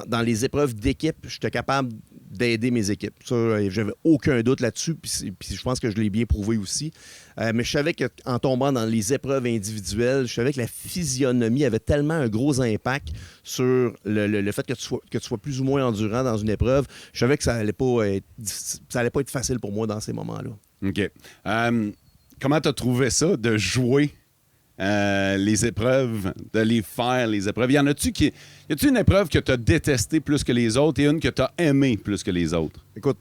[SPEAKER 3] dans les épreuves d'équipe, j'étais capable d'aider mes équipes. Ça, j'avais aucun doute là-dessus, puis je pense que je l'ai bien prouvé aussi. Mais je savais qu'en tombant dans les épreuves individuelles, je savais que la physionomie avait tellement un gros impact sur le fait que tu sois plus ou moins endurant dans une épreuve. Je savais que ça allait pas être facile pour moi dans ces moments-là.
[SPEAKER 2] OK. Comment t'as trouvé ça de jouer les épreuves, de les faire, les épreuves? Y a-tu une épreuve que t'as détestée plus que les autres et une que t'as aimée plus que les autres?
[SPEAKER 3] Écoute,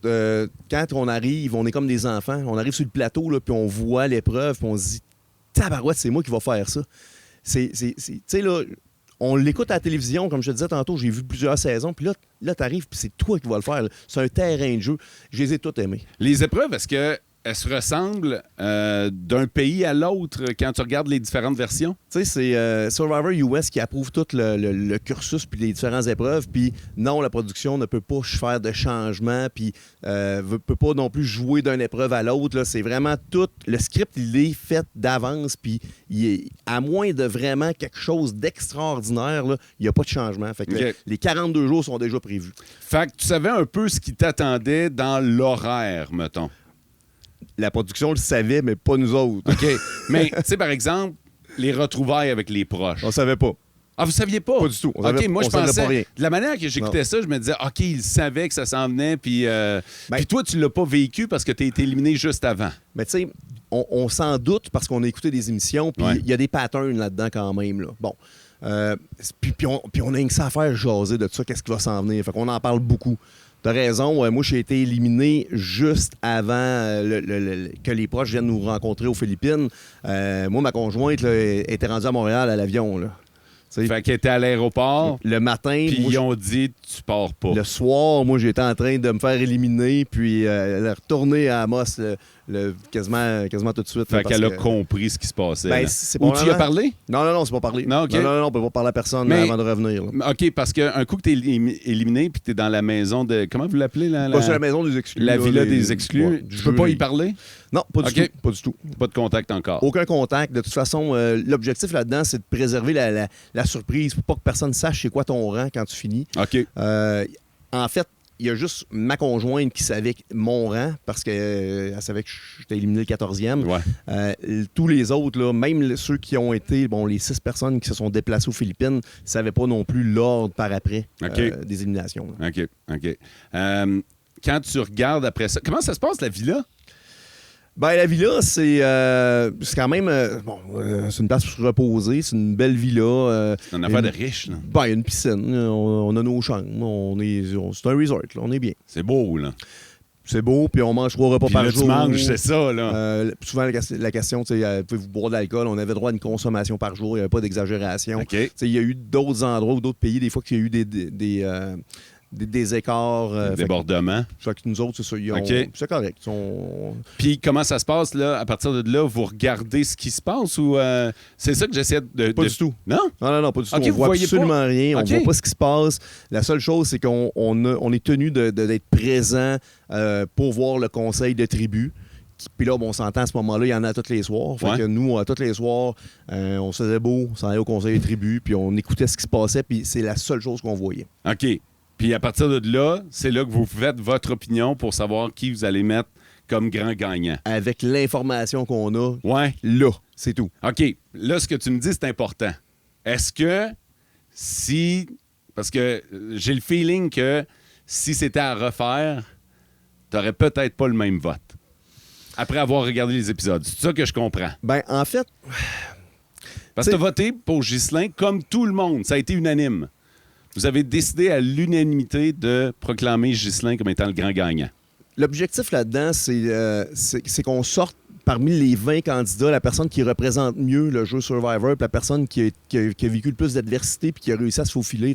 [SPEAKER 3] quand on arrive, on est comme des enfants. On arrive sur le plateau, là, puis on voit l'épreuve, puis on se dit « Tabarouette, c'est moi qui va faire ça. » Tu sais, là, on l'écoute à la télévision, comme je te disais tantôt, j'ai vu plusieurs saisons, puis là t'arrives, puis c'est toi qui vas le faire. Là. C'est un terrain de jeu. Je les ai toutes aimés.
[SPEAKER 2] Les épreuves, est-ce que elles se ressemblent d'un pays à l'autre quand tu regardes les différentes versions?
[SPEAKER 3] Tu sais, c'est Survivor US qui approuve tout le cursus puis les différentes épreuves. Puis non, la production ne peut pas faire de changements puis peut pas non plus jouer d'une épreuve à l'autre. Là. C'est vraiment tout... Le script, il est fait d'avance puis à moins de vraiment quelque chose d'extraordinaire, là, il n'y a pas de changement. Fait que les 42 jours sont déjà prévus.
[SPEAKER 2] Fait que tu savais un peu ce qui t'attendait dans l'horaire, mettons.
[SPEAKER 3] La production le savait, mais pas nous autres.
[SPEAKER 2] OK. Mais, tu sais, par exemple, les retrouvailles avec les proches.
[SPEAKER 3] On savait pas.
[SPEAKER 2] Ah, vous saviez pas?
[SPEAKER 3] Pas du tout.
[SPEAKER 2] OK, moi, je pensais...
[SPEAKER 3] pas rien.
[SPEAKER 2] De la manière que j'écoutais ça, je me disais, OK, il savait que ça s'en venait, puis toi, tu l'as pas vécu parce que tu as été éliminé juste avant.
[SPEAKER 3] Mais tu sais, on s'en doute parce qu'on a écouté des émissions, puis il y a des patterns là-dedans quand même. Là. Bon. Puis on a rien que ça à faire jaser de ça, qu'est-ce qui va s'en venir. Fait qu'on en parle beaucoup. T'as raison. Moi, j'ai été éliminé juste avant que les proches viennent nous rencontrer aux Philippines. Moi, ma conjointe là, était rendue à Montréal à l'avion. Là.
[SPEAKER 2] Fait qu'elle était à l'aéroport.
[SPEAKER 3] Le matin.
[SPEAKER 2] Puis ils ont dit, tu pars pas.
[SPEAKER 3] Le soir, moi, j'étais en train de me faire éliminer, puis retourner à Amos quasiment tout de suite.
[SPEAKER 2] Fait qu'elle a compris ce qui se passait.
[SPEAKER 3] Ben,
[SPEAKER 2] Ou tu y as parlé?
[SPEAKER 3] Non, c'est pas parlé.
[SPEAKER 2] Non, OK.
[SPEAKER 3] Non, on peut pas parler à personne avant de revenir. Là.
[SPEAKER 2] OK, parce qu'un coup que tu es éliminé, puis tu es dans la maison de... Comment vous l'appelez?
[SPEAKER 3] C'est la maison des exclus.
[SPEAKER 2] La villa des exclus. Tu peux pas y parler?
[SPEAKER 3] Non, pas du tout. Pas du tout.
[SPEAKER 2] Pas de contact encore.
[SPEAKER 3] Aucun contact. De toute façon, l'objectif là-dedans, c'est de préserver la surprise pour pas que personne sache c'est quoi ton rang quand tu finis.
[SPEAKER 2] OK.
[SPEAKER 3] En fait, il y a juste ma conjointe qui savait mon rang parce qu'elle savait que j'étais éliminé le 14e.
[SPEAKER 2] Ouais.
[SPEAKER 3] Tous les autres, là, même ceux qui ont été, les 6 personnes qui se sont déplacées aux Philippines, ne savaient pas non plus l'ordre par après des éliminations. Là.
[SPEAKER 2] OK. Quand tu regardes après ça, comment ça se passe, la villa?
[SPEAKER 3] Ben, la villa, c'est quand même... c'est une place pour se reposer. C'est une belle villa.
[SPEAKER 2] C'est une affaire de riche, là.
[SPEAKER 3] Ben, il y a une piscine. On a nos chambres. C'est un resort, là. On est bien.
[SPEAKER 2] C'est beau, là.
[SPEAKER 3] C'est beau, puis on mange 3 repas
[SPEAKER 2] puis
[SPEAKER 3] par
[SPEAKER 2] là,
[SPEAKER 3] jour.
[SPEAKER 2] Tu manges, c'est ça, là.
[SPEAKER 3] Souvent, la question, pouvez-vous boire de l'alcool? On avait droit à une consommation par jour. Il n'y avait pas d'exagération.
[SPEAKER 2] Okay.
[SPEAKER 3] Il y a eu d'autres endroits ou d'autres pays, des fois, qu'il y a eu des écarts.
[SPEAKER 2] Débordements.
[SPEAKER 3] Fait que nous autres, c'est ça. C'est correct.
[SPEAKER 2] Puis comment ça se passe, là? À partir de là, vous regardez ce qui se passe ou c'est ça que j'essaie de...
[SPEAKER 3] Pas du tout.
[SPEAKER 2] Non?
[SPEAKER 3] Non, pas du tout.
[SPEAKER 2] Okay,
[SPEAKER 3] on voit absolument rien. On
[SPEAKER 2] Okay.
[SPEAKER 3] voit pas ce qui se passe. La seule chose, c'est qu'on est tenu d'être présent pour voir le conseil de tribu. Puis là, on s'entend à ce moment-là, il y en a tous les soirs. Fait que nous, tous les soirs, on se faisait beau, on s'en allait au conseil de tribu, puis on écoutait ce qui se passait, puis c'est la seule chose qu'on voyait.
[SPEAKER 2] OK. Puis à partir de là, c'est là que vous faites votre opinion pour savoir qui vous allez mettre comme grand gagnant. Avec
[SPEAKER 3] l'information qu'on a,
[SPEAKER 2] là,
[SPEAKER 3] c'est tout.
[SPEAKER 2] OK. Là, ce que tu me dis, c'est important. Est-ce que parce que j'ai le feeling que si c'était à refaire, t'aurais peut-être pas le même vote. Après avoir regardé les épisodes. C'est ça que je comprends.
[SPEAKER 3] Ben, en fait...
[SPEAKER 2] Parce que t'as voté pour Ghislain comme tout le monde. Ça a été unanime. Vous avez décidé à l'unanimité de proclamer Ghislain comme étant le grand gagnant.
[SPEAKER 3] L'objectif là-dedans, c'est qu'on sorte parmi les 20 candidats la personne qui représente mieux le jeu Survivor, puis la personne qui a vécu le plus d'adversité puis qui a réussi à se faufiler.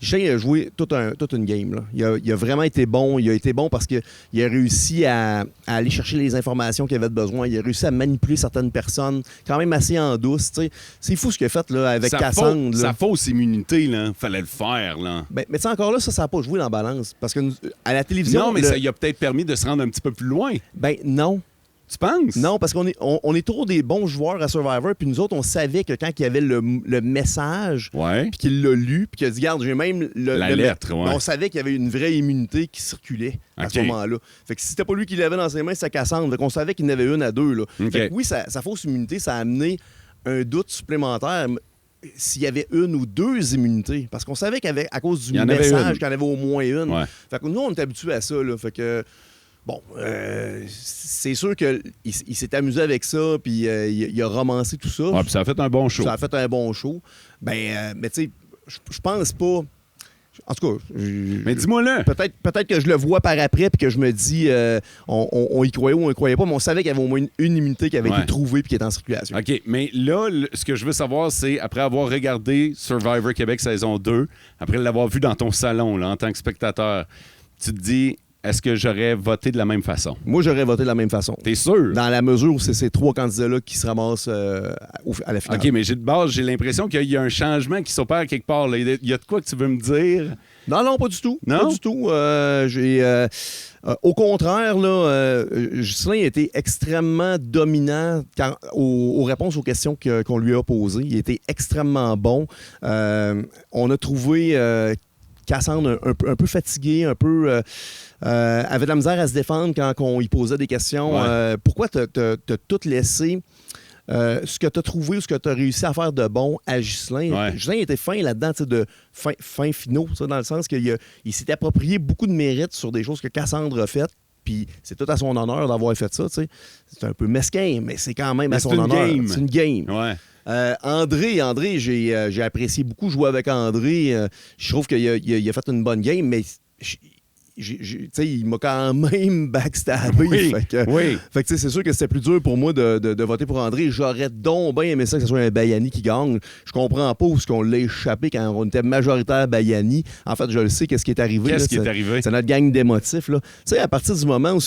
[SPEAKER 3] Ghislain a joué toute une game. Là. Il a vraiment été bon. Il a été bon parce qu'il a réussi à aller chercher les informations qu'il avait besoin. Il a réussi à manipuler certaines personnes, quand même assez en douce. C'est fou ce qu'il a fait là, avec Cassandre.
[SPEAKER 2] Sa fausse immunité, il fallait le faire. Là.
[SPEAKER 3] Ben, mais encore là, ça n'a pas joué dans la balance. Parce que à la télévision...
[SPEAKER 2] Non, mais ça lui a peut-être permis de se rendre un petit peu plus loin.
[SPEAKER 3] Ben non.
[SPEAKER 2] Tu penses?
[SPEAKER 3] Non, parce qu'on est trop des bons joueurs à Survivor, puis nous autres, on savait que quand il y avait le message, puis qu'il l'a lu, puis qu'il a dit, regarde, j'ai même
[SPEAKER 2] la lettre,
[SPEAKER 3] on savait qu'il y avait une vraie immunité qui circulait à ce moment-là. Fait que si c'était pas lui qui l'avait dans ses mains, c'était Cassandre. Fait qu'on savait qu'il y en avait une à deux. Là. Fait que oui, sa fausse immunité, ça a amené un doute supplémentaire s'il y avait une ou deux immunités. Parce qu'on savait qu'à cause du message, qu'il y en avait au moins une.
[SPEAKER 2] Ouais.
[SPEAKER 3] Fait que nous, on est habitués à ça. Là. Fait que... Bon, c'est sûr qu'il s'est amusé avec ça, puis il a romancé tout ça.
[SPEAKER 2] Puis ça a fait un bon show.
[SPEAKER 3] Ça a fait un bon show. Mais tu sais, je pense pas... En tout cas,
[SPEAKER 2] Mais dis-moi-le.
[SPEAKER 3] peut-être que je le vois par après puis que je me dis on y croyait ou on y croyait pas, mais on savait qu'il y avait au moins une immunité qui avait été trouvée puis qui était en circulation.
[SPEAKER 2] OK, mais là, ce que je veux savoir, c'est, après avoir regardé Survivor Québec saison 2, après l'avoir vu dans ton salon là, en tant que spectateur, tu te dis, est-ce que j'aurais voté de la même façon?
[SPEAKER 3] Moi, j'aurais voté de la même façon.
[SPEAKER 2] T'es sûr?
[SPEAKER 3] Dans la mesure où c'est ces 3 candidats-là qui se ramassent à la finale.
[SPEAKER 2] OK, mais de base, j'ai l'impression qu'il y a un changement qui s'opère quelque part. Là. Il y a de quoi que tu veux me dire?
[SPEAKER 3] Non, pas du tout.
[SPEAKER 2] Non?
[SPEAKER 3] Pas du tout. Au contraire, là, Ghislain était extrêmement dominant aux réponses aux questions qu'on lui a posées. Il était extrêmement bon. On a trouvé Cassandre un peu fatigué, un peu... avait de la misère à se défendre quand on lui posait des questions.
[SPEAKER 2] Ouais.
[SPEAKER 3] Pourquoi t'as tout laissé... ce que tu as trouvé ou ce que tu as réussi à faire de bon à Ghislain.
[SPEAKER 2] Ouais.
[SPEAKER 3] Ghislain était fin là-dedans, de fin finaux, dans le sens qu'il s'est approprié beaucoup de mérite sur des choses que Cassandre a faites. Puis c'est tout à son honneur d'avoir fait ça. T'sais. C'est un peu mesquin, mais c'est quand même à son honneur. C'est une game.
[SPEAKER 2] Ouais.
[SPEAKER 3] André, j'ai apprécié beaucoup jouer avec André. Je trouve qu'il a fait une bonne game, mais il m'a quand même backstabé.
[SPEAKER 2] Oui,
[SPEAKER 3] Fait que c'est sûr que c'était plus dur pour moi de voter pour André. J'aurais donc bien aimé ça que ce soit un Bayani qui gagne. Je comprends pas où est-ce qu'on l'a échappé quand on était majoritaire Bayani. En fait, je le sais, qu'est-ce qui est arrivé.
[SPEAKER 2] Qu'est-ce qui est arrivé?
[SPEAKER 3] C'est notre gang d'émotifs. Tu sais, à partir du moment où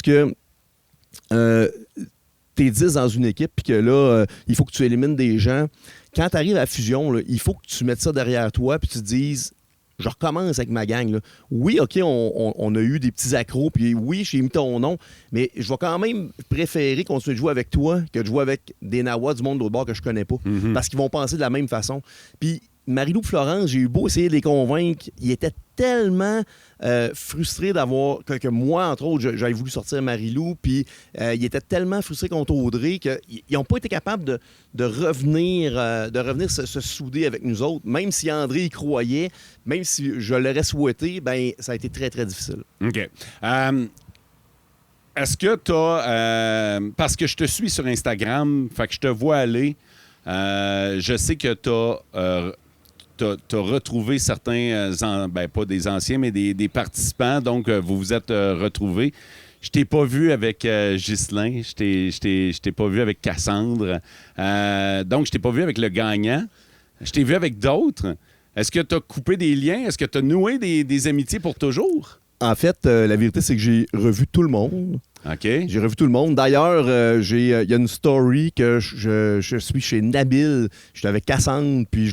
[SPEAKER 3] t'es 10 dans une équipe puis que là, il faut que tu élimines des gens. Quand tu arrives à la fusion, là, il faut que tu mettes ça derrière toi puis tu te dises... Je recommence avec ma gang. Là. Oui, OK, on a eu des petits accros, puis oui, j'ai mis ton nom, mais je vais quand même préférer continuer de jouer avec toi que de jouer avec des Nawa du monde de l'autre bord que je connais pas.
[SPEAKER 2] Mm-hmm.
[SPEAKER 3] Parce qu'ils vont penser de la même façon. Puis Marie-Lou et Florence, j'ai eu beau essayer de les convaincre, ils étaient tellement frustrés d'avoir... Que moi, entre autres, j'avais voulu sortir Marie-Lou, puis ils étaient tellement frustrés contre Audrey qu'ils n'ont pas été capables de revenir se souder avec nous autres. Même si André y croyait, même si je l'aurais souhaité, ben ça a été très, très difficile.
[SPEAKER 2] OK. Est-ce que tu as... parce que je te suis sur Instagram, fait que je te vois aller, je sais que tu as... T'as retrouvé certains, pas des anciens, mais des participants. Donc, vous vous êtes retrouvés. Je t'ai pas vu avec Ghislain. Je t'ai pas vu avec Cassandre. Donc, je t'ai pas vu avec le gagnant. Je t'ai vu avec d'autres. Est-ce que tu as coupé des liens? Est-ce que tu as noué des amitiés pour toujours?
[SPEAKER 3] En fait, la vérité, c'est que j'ai revu tout le monde.
[SPEAKER 2] OK.
[SPEAKER 3] J'ai revu tout le monde. D'ailleurs, il y a une story que je suis chez Nabil. J'étais avec Cassandre, puis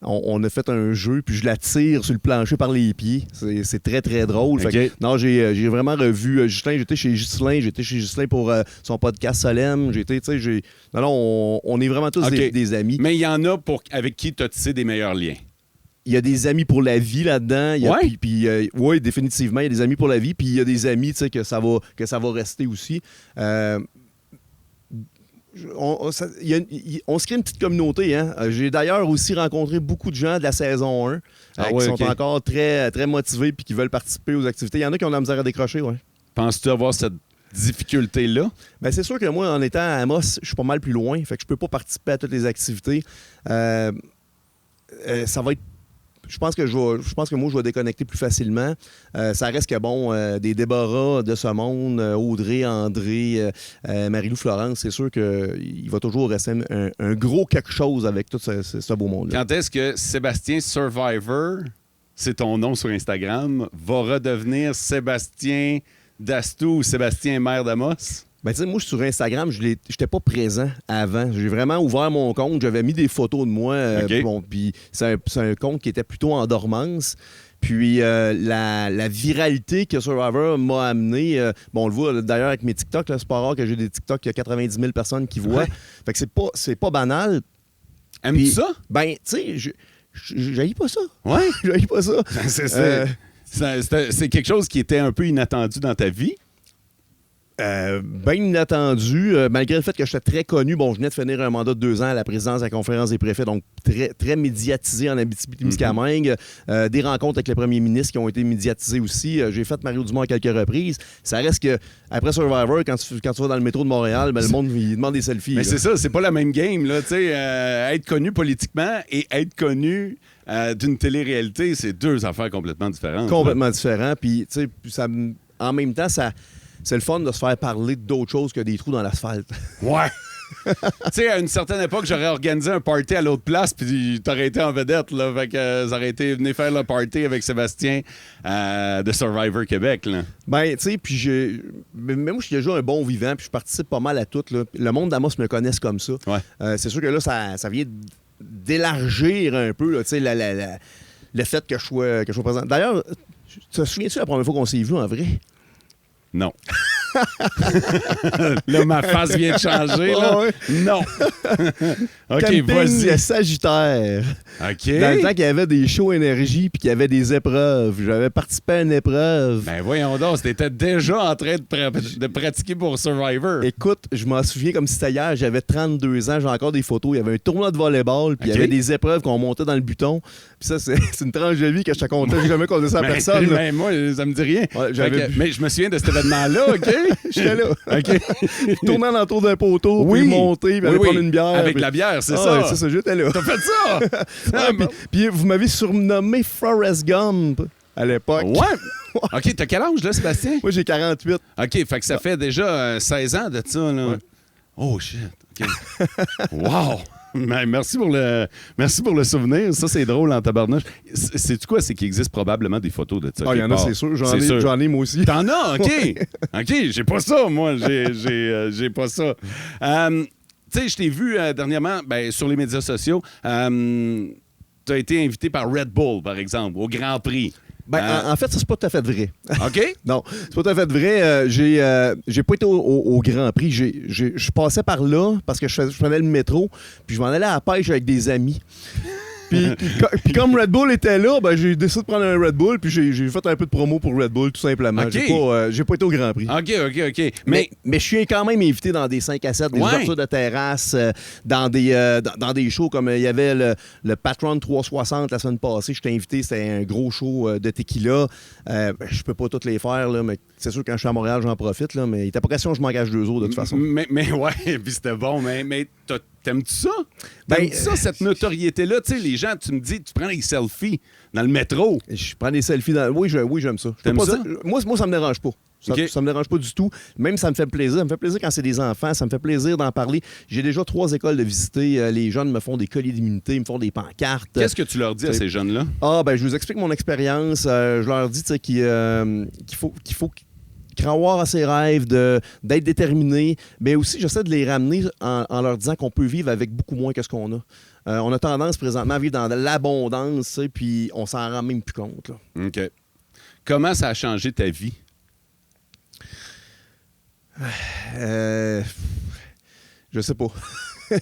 [SPEAKER 3] on a fait un jeu, puis je la tire sur le plancher par les pieds. C'est très, très drôle.
[SPEAKER 2] Okay.
[SPEAKER 3] Fait que, non, j'ai vraiment revu Ghislain. J'étais chez Ghislain pour son podcast Solem. On est vraiment tous des amis.
[SPEAKER 2] Mais il y en a avec qui tu as tissé des meilleurs liens.
[SPEAKER 3] Il y a des amis pour la vie là-dedans.
[SPEAKER 2] Ouais?
[SPEAKER 3] Oui, définitivement. Il y a des amis pour la vie. Puis il y a des amis que ça va rester aussi. On se crée une petite communauté. Hein? J'ai d'ailleurs aussi rencontré beaucoup de gens de la saison 1 qui sont encore très, très motivés et qui veulent participer aux activités. Il y en a qui ont de la misère à décrocher. Ouais.
[SPEAKER 2] Penses-tu avoir cette difficulté-là?
[SPEAKER 3] Ben, c'est sûr que moi, en étant à Amos, je suis pas mal plus loin. Fait que je peux pas participer à toutes les activités. Ça va être... Je pense que moi, je vais déconnecter plus facilement. Ça reste que, des Déborah de ce monde, Audrey, André, Marie-Lou, Florence, c'est sûr qu'il va toujours rester un gros quelque chose avec tout ce beau monde-là.
[SPEAKER 2] Quand est-ce que Sébastien Survivor, c'est ton nom sur Instagram, va redevenir Sébastien Dastou ou Sébastien Maire d'Amos?
[SPEAKER 3] Ben, tu sais, moi, sur Instagram, je n'étais pas présent avant. J'ai vraiment ouvert mon compte. J'avais mis des photos de moi. Puis c'est un compte qui était plutôt en dormance. Puis la viralité que Survivor m'a amené, on le voit d'ailleurs avec mes TikTok, là, c'est pas rare que j'ai des TikTok, il y a 90 000 personnes qui voient. Ouais. Fait que c'est pas banal.
[SPEAKER 2] Aimes-tu ça?
[SPEAKER 3] Ben, tu sais, j'haïs pas ça.
[SPEAKER 2] Ouais?
[SPEAKER 3] J'haïs pas ça.
[SPEAKER 2] C'est quelque chose qui était un peu inattendu dans ta vie?
[SPEAKER 3] Bien inattendu, malgré le fait que j'étais très connu. Bon, je venais de finir un mandat de 2 ans à la présidence de la conférence des préfets, donc très, très médiatisé en Abitibi-Témiscamingue. Des rencontres avec le premier ministre qui ont été médiatisées aussi. J'ai fait Mario Dumont à quelques reprises. Ça reste que après Survivor, quand tu vas dans le métro de Montréal, ben, le monde il demande des selfies.
[SPEAKER 2] Mais
[SPEAKER 3] là.
[SPEAKER 2] c'est ça, c'est pas la même game. Là, être connu politiquement et être connu d'une télé-réalité, c'est deux affaires complètement différentes.
[SPEAKER 3] Complètement différent. Puis, tu sais, en même temps, c'est le fun de se faire parler d'autres choses que des trous dans l'asphalte.
[SPEAKER 2] Ouais. Tu sais, à une certaine époque, j'aurais organisé un party à l'autre place, puis t'aurais été en vedette, là. Fait que ça aurait été venez faire le party avec Sébastien de Survivor Québec, là.
[SPEAKER 3] Ben, tu sais, puis même je suis déjà un bon vivant, puis je participe pas mal à tout, là. Le monde d'Amos me connaisse comme ça.
[SPEAKER 2] Ouais.
[SPEAKER 3] C'est sûr que là, ça vient d'élargir un peu, tu sais, le fait que je sois présent. D'ailleurs, te souviens-tu la première fois qu'on s'est vu en vrai?
[SPEAKER 2] Non. Là, ma face vient de changer, là.
[SPEAKER 3] Oh, ouais.
[SPEAKER 2] Non. OK,
[SPEAKER 3] Camping
[SPEAKER 2] vas-y.
[SPEAKER 3] Sagittaire.
[SPEAKER 2] OK.
[SPEAKER 3] Dans le temps qu'il y avait des shows énergie puis qu'il y avait des épreuves. J'avais participé à une épreuve.
[SPEAKER 2] Ben voyons donc, t'étais déjà en train de pratiquer pour Survivor.
[SPEAKER 3] Écoute, je m'en souviens comme si c'était hier. J'avais 32 ans, j'ai encore des photos. Il y avait un tournoi de volleyball, puis il y avait des épreuves qu'on montait dans le buton. Puis ça, c'est une tranche de vie que je te contais. J'ai jamais conté ça à personne.
[SPEAKER 2] Mais moi, ça me dit rien.
[SPEAKER 3] Ouais,
[SPEAKER 2] mais je me souviens de cet événement-là, OK?
[SPEAKER 3] J'étais là.
[SPEAKER 2] OK.
[SPEAKER 3] Tournant l'entour d'un poteau, puis monter, puis aller prendre une bière.
[SPEAKER 2] Avec
[SPEAKER 3] puis...
[SPEAKER 2] la bière, c'est
[SPEAKER 3] ça.
[SPEAKER 2] ça.
[SPEAKER 3] C'est ça, j'étais là.
[SPEAKER 2] T'as fait ça?
[SPEAKER 3] Puis vous m'avez surnommé Forrest Gump à l'époque.
[SPEAKER 2] Ouais. OK, t'as quel âge, là, Sébastien?
[SPEAKER 3] Moi, j'ai 48.
[SPEAKER 2] OK, fait que ça fait déjà 16 ans de ça, là.
[SPEAKER 3] Ouais.
[SPEAKER 2] Oh, shit. OK. Wow! Ben, merci pour le souvenir. Ça, c'est drôle en tabarnouche. Sais-tu quoi? C'est qu'il existe probablement des photos de ça.
[SPEAKER 3] Ah, il y en a, c'est sûr. J'en ai, moi aussi.
[SPEAKER 2] T'en as? OK. OK, j'ai pas ça, moi. J'ai pas ça. Tu sais, je t'ai vu dernièrement sur les médias sociaux. Tu as été invité par Red Bull, par exemple, au Grand Prix.
[SPEAKER 3] En fait, ça, c'est pas tout à fait vrai.
[SPEAKER 2] OK?
[SPEAKER 3] Non, c'est pas tout à fait vrai. J'ai pas été au Grand Prix. Je passais par là parce que je prenais le métro, puis je m'en allais à la pêche avec des amis. Puis comme Red Bull était là, j'ai décidé de prendre un Red Bull, puis j'ai fait un peu de promo pour Red Bull, tout simplement.
[SPEAKER 2] Okay.
[SPEAKER 3] J'ai pas été au Grand Prix.
[SPEAKER 2] OK.
[SPEAKER 3] Mais je suis quand même invité dans des 5 à 7, des ouvertures de terrasse, dans des shows comme il y avait le Patron 360 la semaine passée. J'étais invité, c'était un gros show de tequila. Je peux pas toutes les faire, là, mais c'est sûr que quand je suis à Montréal, j'en profite. Là, mais il était pas question que je m'engage 2 autres de toute façon.
[SPEAKER 2] Mais ouais, puis c'était bon, mais t'aimes-tu ça? T'aimes-tu ça, cette notoriété-là? Tu sais, les gens, tu me dis, tu prends des selfies dans le métro.
[SPEAKER 3] Je prends des selfies Oui, j'aime ça.
[SPEAKER 2] T'aimes ça?
[SPEAKER 3] Moi, ça me dérange pas. Ça me dérange pas du tout. Même ça me fait plaisir. Ça me fait plaisir quand c'est des enfants. Ça me fait plaisir d'en parler. J'ai déjà 3 écoles de visiter. Les jeunes me font des colliers d'immunité, me font des pancartes.
[SPEAKER 2] Qu'est-ce que tu leur dis à ces jeunes-là?
[SPEAKER 3] Je vous explique mon expérience. Je leur dis qu'il faut croire à ses rêves, d'être déterminé, mais aussi j'essaie de les ramener en leur disant qu'on peut vivre avec beaucoup moins que ce qu'on a. On a tendance présentement à vivre dans de l'abondance, puis on s'en rend même plus compte. Là.
[SPEAKER 2] OK. Comment ça a changé ta vie?
[SPEAKER 3] Je sais pas.